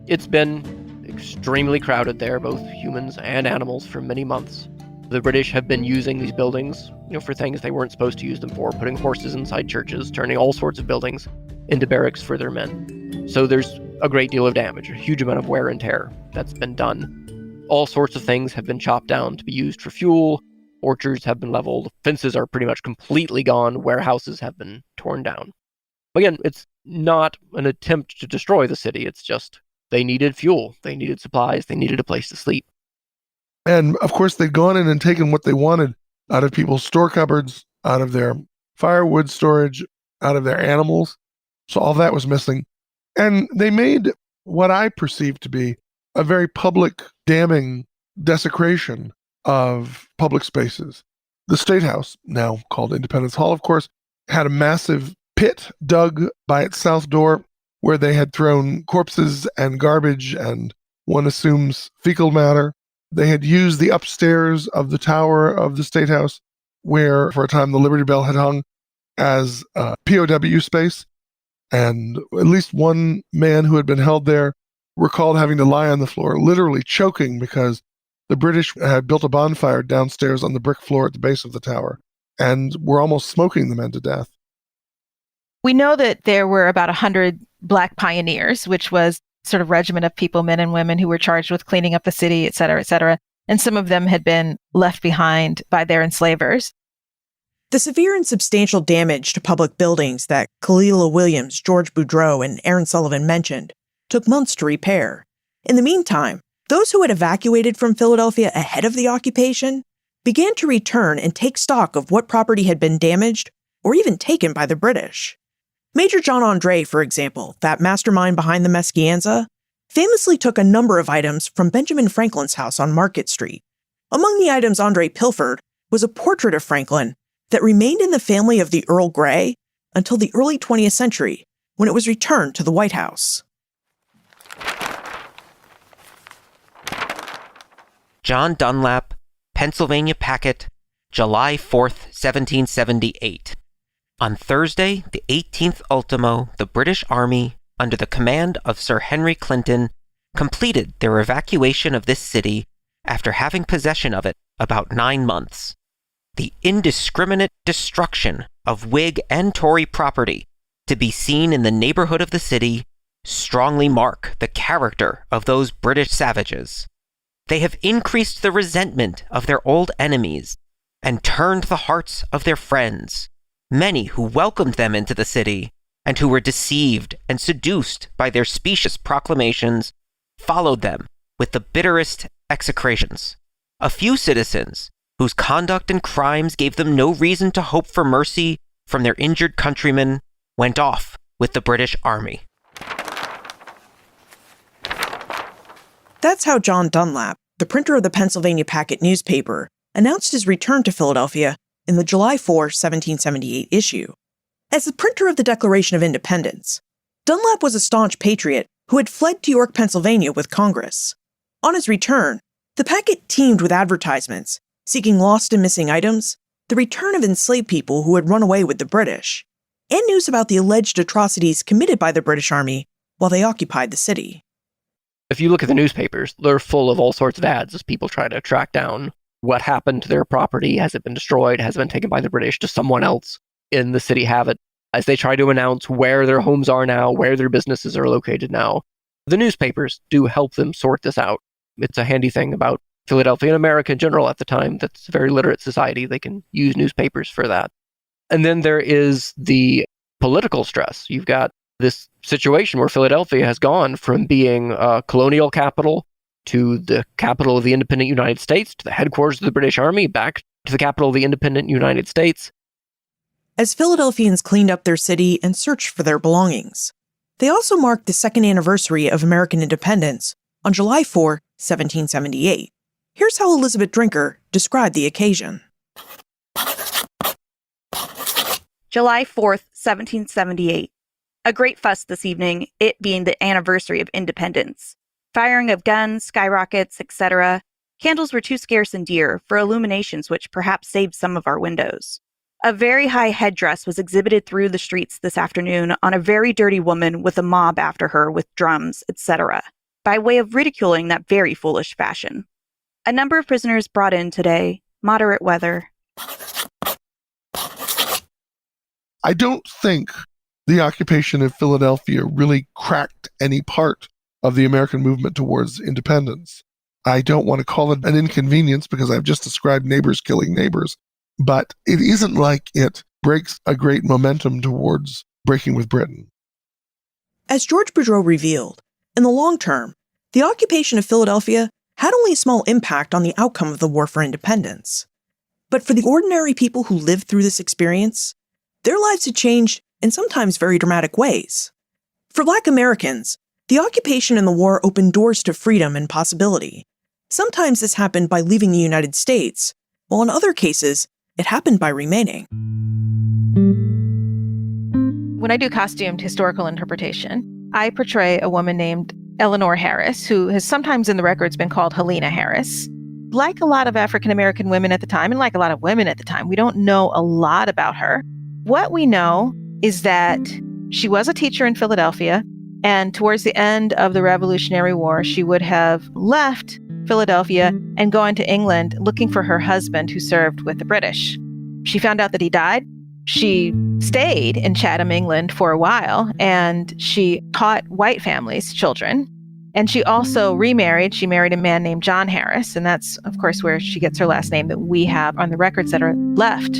It's been extremely crowded there, both humans and animals, for many months. The British have been using these buildings, for things they weren't supposed to use them for, putting horses inside churches, turning all sorts of buildings into barracks for their men. So there's a great deal of damage, a huge amount of wear and tear that's been done. All sorts of things have been chopped down to be used for fuel, orchards have been leveled, fences are pretty much completely gone, warehouses have been torn down. Again, it's not an attempt to destroy the city, it's just they needed fuel, they needed supplies, they needed a place to sleep. And of course, they'd gone in and taken what they wanted out of people's store cupboards, out of their firewood storage, out of their animals. So all that was missing. And they made what I perceived to be a very public, damning desecration of public spaces. The State House, now called Independence Hall, of course, had a massive pit dug by its south door where they had thrown corpses and garbage and, one assumes, fecal matter. They had used the upstairs of the tower of the State House, where for a time the Liberty Bell had hung, as a POW space. And at least one man who had been held there recalled having to lie on the floor, literally choking because the British had built a bonfire downstairs on the brick floor at the base of the tower and were almost smoking the men to death. We know that there were about 100 Black pioneers, which was sort of regiment of people, men and women, who were charged with cleaning up the city, et cetera, et cetera. And some of them had been left behind by their enslavers. The severe and substantial damage to public buildings that Kalila Williams, George Boudreau, and Aaron Sullivan mentioned took months to repair. In the meantime, those who had evacuated from Philadelphia ahead of the occupation began to return and take stock of what property had been damaged or even taken by the British. Major John Andre, for example, that mastermind behind the Mesquianza, famously took a number of items from Benjamin Franklin's house on Market Street. Among the items Andre pilfered was a portrait of Franklin that remained in the family of the Earl Grey until the early 20th century, when it was returned to the White House. John Dunlap, Pennsylvania Packet, July 4th, 1778. On Thursday, the 18th ultimo, the British Army, under the command of Sir Henry Clinton, completed their evacuation of this city after having possession of it about 9 months. The indiscriminate destruction of Whig and Tory property to be seen in the neighborhood of the city strongly mark the character of those British savages. They have increased the resentment of their old enemies and turned the hearts of their friends, many who welcomed them into the city and who were deceived and seduced by their specious proclamations followed them with the bitterest execrations. A few citizens, whose conduct and crimes gave them no reason to hope for mercy from their injured countrymen, went off with the British Army. That's how John Dunlap, the printer of the Pennsylvania Packet newspaper, announced his return to Philadelphia in the July 4, 1778 issue. As the printer of the Declaration of Independence, Dunlap was a staunch patriot who had fled to York, Pennsylvania with Congress. On his return, the packet teemed with advertisements seeking lost and missing items, the return of enslaved people who had run away with the British, and news about the alleged atrocities committed by the British Army while they occupied the city. If you look at the newspapers, they're full of all sorts of ads as people try to track down what happened to their property. Has it been destroyed? Has it been taken by the British? Does someone else in the city have it? As they try to announce where their homes are now, where their businesses are located now. The newspapers do help them sort this out. It's a handy thing about Philadelphia and America in general at the time. That's a very literate society. They can use newspapers for that. And then there is the political stress. You've got this situation where Philadelphia has gone from being a colonial capital to the capital of the independent United States, to the headquarters of the British Army, back to the capital of the independent United States. As Philadelphians cleaned up their city and searched for their belongings, they also marked the second anniversary of American independence on July 4, 1778. Here's how Elizabeth Drinker described the occasion. July 4th, 1778. A great fuss this evening, it being the anniversary of independence. Firing of guns, skyrockets, etc. Candles were too scarce and dear for illuminations which perhaps saved some of our windows. A very high headdress was exhibited through the streets this afternoon on a very dirty woman with a mob after her with drums, etc., by way of ridiculing that very foolish fashion. A number of prisoners brought in today, moderate weather. I don't think the occupation of Philadelphia really cracked any part of the American movement towards independence. I don't want to call it an inconvenience because I've just described neighbors killing neighbors, but it isn't like it breaks a great momentum towards breaking with Britain. As George Boudreau revealed, in the long term, the occupation of Philadelphia had only a small impact on the outcome of the war for independence. But for the ordinary people who lived through this experience, their lives had changed in sometimes very dramatic ways. For Black Americans, the occupation and the war opened doors to freedom and possibility. Sometimes this happened by leaving the United States, while in other cases, it happened by remaining. When I do costumed historical interpretation, I portray a woman named Eleanor Harris, who has sometimes in the records been called Helena Harris. Like a lot of African-American women at the time, and like a lot of women at the time, we don't know a lot about her. What we know is that she was a teacher in Philadelphia, and towards the end of the Revolutionary War, she would have left Philadelphia and gone to England looking for her husband who served with the British. She found out that he died. She stayed in Chatham, England for a while, and she taught white families children. And she also remarried. She married a man named John Harris, and that's, of course, where she gets her last name that we have on the records that are left.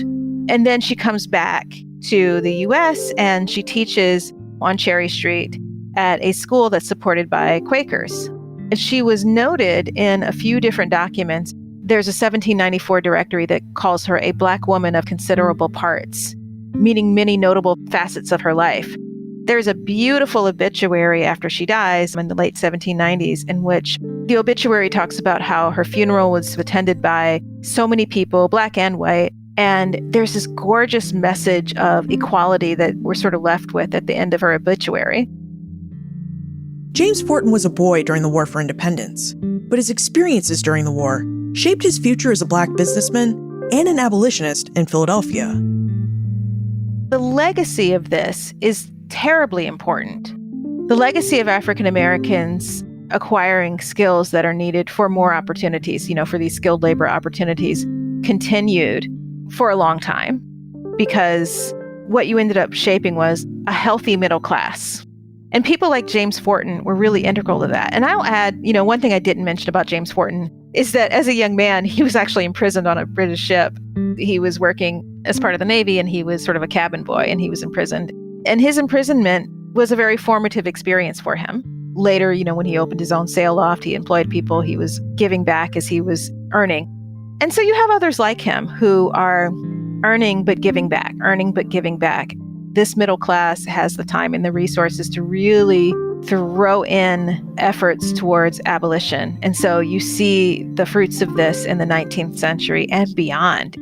And then she comes back to the U.S., and she teaches on Cherry Street at a school that's supported by Quakers. She was noted in a few different documents. There's a 1794 directory that calls her a Black woman of considerable parts, meaning many notable facets of her life. There's a beautiful obituary after she dies in the late 1790s in which the obituary talks about how her funeral was attended by so many people, Black and white, and there's this gorgeous message of equality that we're sort of left with at the end of her obituary. James Fortin was a boy during the War for Independence, but his experiences during the war shaped his future as a Black businessman and an abolitionist in Philadelphia. The legacy of this is terribly important. The legacy of African Americans acquiring skills that are needed for more opportunities, for these skilled labor opportunities, continued for a long time, because what you ended up shaping was a healthy middle class. And people like James Fortin were really integral to that. And I'll add, one thing I didn't mention about James Fortin is that as a young man, he was actually imprisoned on a British ship. He was working as part of the Navy, and he was sort of a cabin boy, and he was imprisoned. And his imprisonment was a very formative experience for him. Later, when he opened his own sail loft, he employed people, he was giving back as he was earning. And so you have others like him who are earning but giving back, earning but giving back. This middle class has the time and the resources to really throw in efforts towards abolition. And so you see the fruits of this in the 19th century and beyond.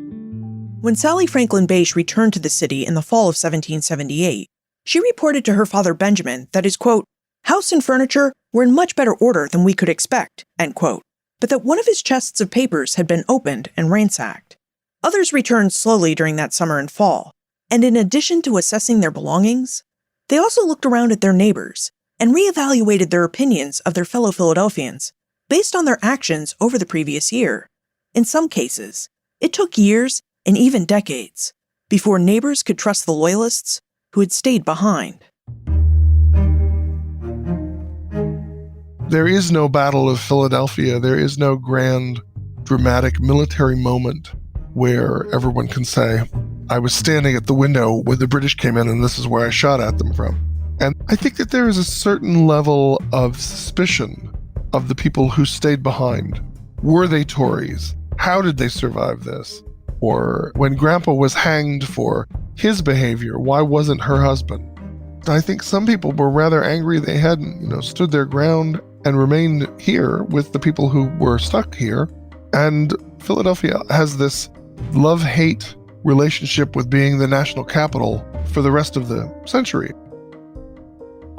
When Sally Franklin Bache returned to the city in the fall of 1778, she reported to her father Benjamin that his, quote, house and furniture were in much better order than we could expect, end quote, but that one of his chests of papers had been opened and ransacked. Others returned slowly during that summer and fall, and in addition to assessing their belongings, they also looked around at their neighbors and reevaluated their opinions of their fellow Philadelphians based on their actions over the previous year. In some cases, it took years and even decades before neighbors could trust the loyalists who had stayed behind. There is no Battle of Philadelphia. There is no grand, dramatic military moment where everyone can say, I was standing at the window when the British came in and this is where I shot at them from. And I think that there is a certain level of suspicion of the people who stayed behind. Were they Tories? How did they survive this? Or when Grandpa was hanged for his behavior, why wasn't her husband? I think some people were rather angry they hadn't, stood their ground and remained here with the people who were stuck here. And Philadelphia has this love-hate relationship with being the national capital for the rest of the century.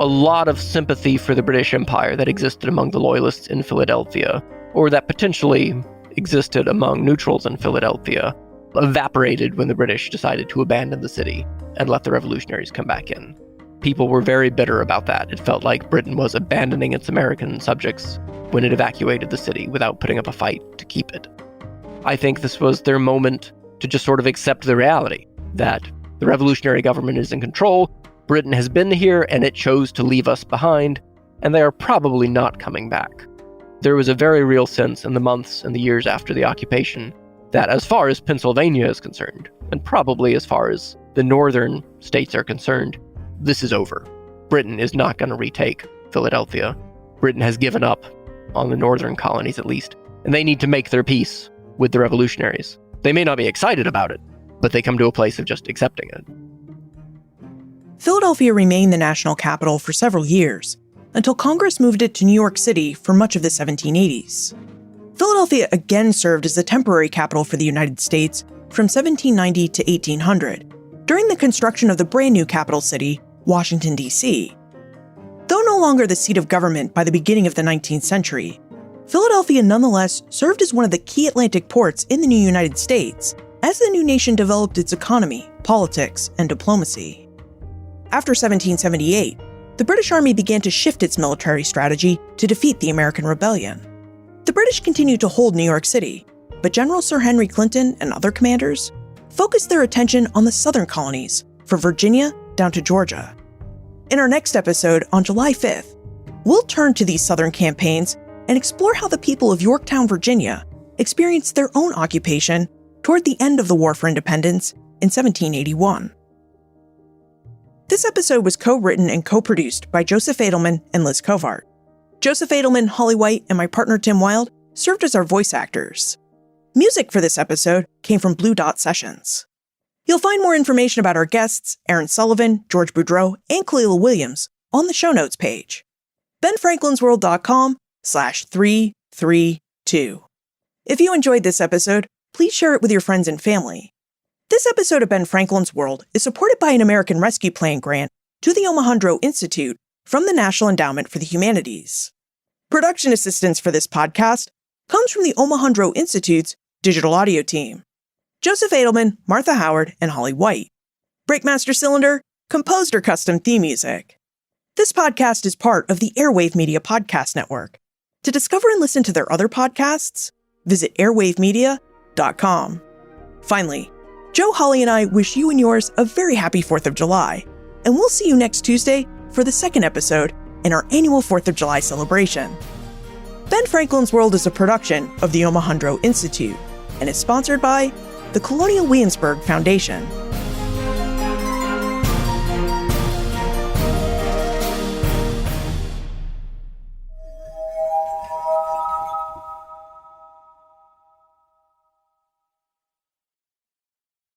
a lot of sympathy for the British Empire that existed among the Loyalists in Philadelphia, or that potentially existed among neutrals in Philadelphia, evaporated when the British decided to abandon the city and let the revolutionaries come back in. People were very bitter about that. It felt like Britain was abandoning its American subjects when it evacuated the city without putting up a fight to keep it. I think this was their moment to just sort of accept the reality that the revolutionary government is in control, Britain has been here and it chose to leave us behind, and they are probably not coming back. There was a very real sense in the months and the years after the occupation that as far as Pennsylvania is concerned, and probably as far as the northern states are concerned, this is over. Britain is not going to retake Philadelphia. Britain has given up on the northern colonies at least, and they need to make their peace with the revolutionaries. They may not be excited about it, but they come to a place of just accepting it. Philadelphia remained the national capital for several years, until Congress moved it to New York City for much of the 1780s. Philadelphia again served as the temporary capital for the United States from 1790 to 1800, during the construction of the brand new capital city, Washington, D.C. Though no longer the seat of government by the beginning of the 19th century, Philadelphia nonetheless served as one of the key Atlantic ports in the new United States as the new nation developed its economy, politics, and diplomacy. After 1778, the British Army began to shift its military strategy to defeat the American Rebellion. The British continued to hold New York City, but General Sir Henry Clinton and other commanders focused their attention on the southern colonies, from Virginia down to Georgia. In our next episode on July 5th, we'll turn to these southern campaigns and explore how the people of Yorktown, Virginia, experienced their own occupation toward the end of the War for Independence in 1781. This episode was co-written and co-produced by Joseph Edelman and Liz Covart. Joseph Edelman, Holly White, and my partner Tim Wilde served as our voice actors. Music for this episode came from Blue Dot Sessions. You'll find more information about our guests, Aaron Sullivan, George Boudreau, and Khalila Williams on the show notes page. benfranklinsworld.com/332. If you enjoyed this episode, please share it with your friends and family. This episode of Ben Franklin's World is supported by an American Rescue Plan grant to the Omohundro Institute from the National Endowment for the Humanities. Production assistance for this podcast comes from the Omohundro Institute's digital audio team. Joseph Edelman, Martha Howard, and Holly White. Breakmaster Cylinder composed our custom theme music. This podcast is part of the Airwave Media Podcast Network. To discover and listen to their other podcasts, visit airwavemedia.com. Finally, Joe, Holly, and I wish you and yours a very happy 4th of July, and we'll see you next Tuesday for the second episode in our annual 4th of July celebration. Ben Franklin's World is a production of the Omohundro Institute and is sponsored by the Colonial Williamsburg Foundation.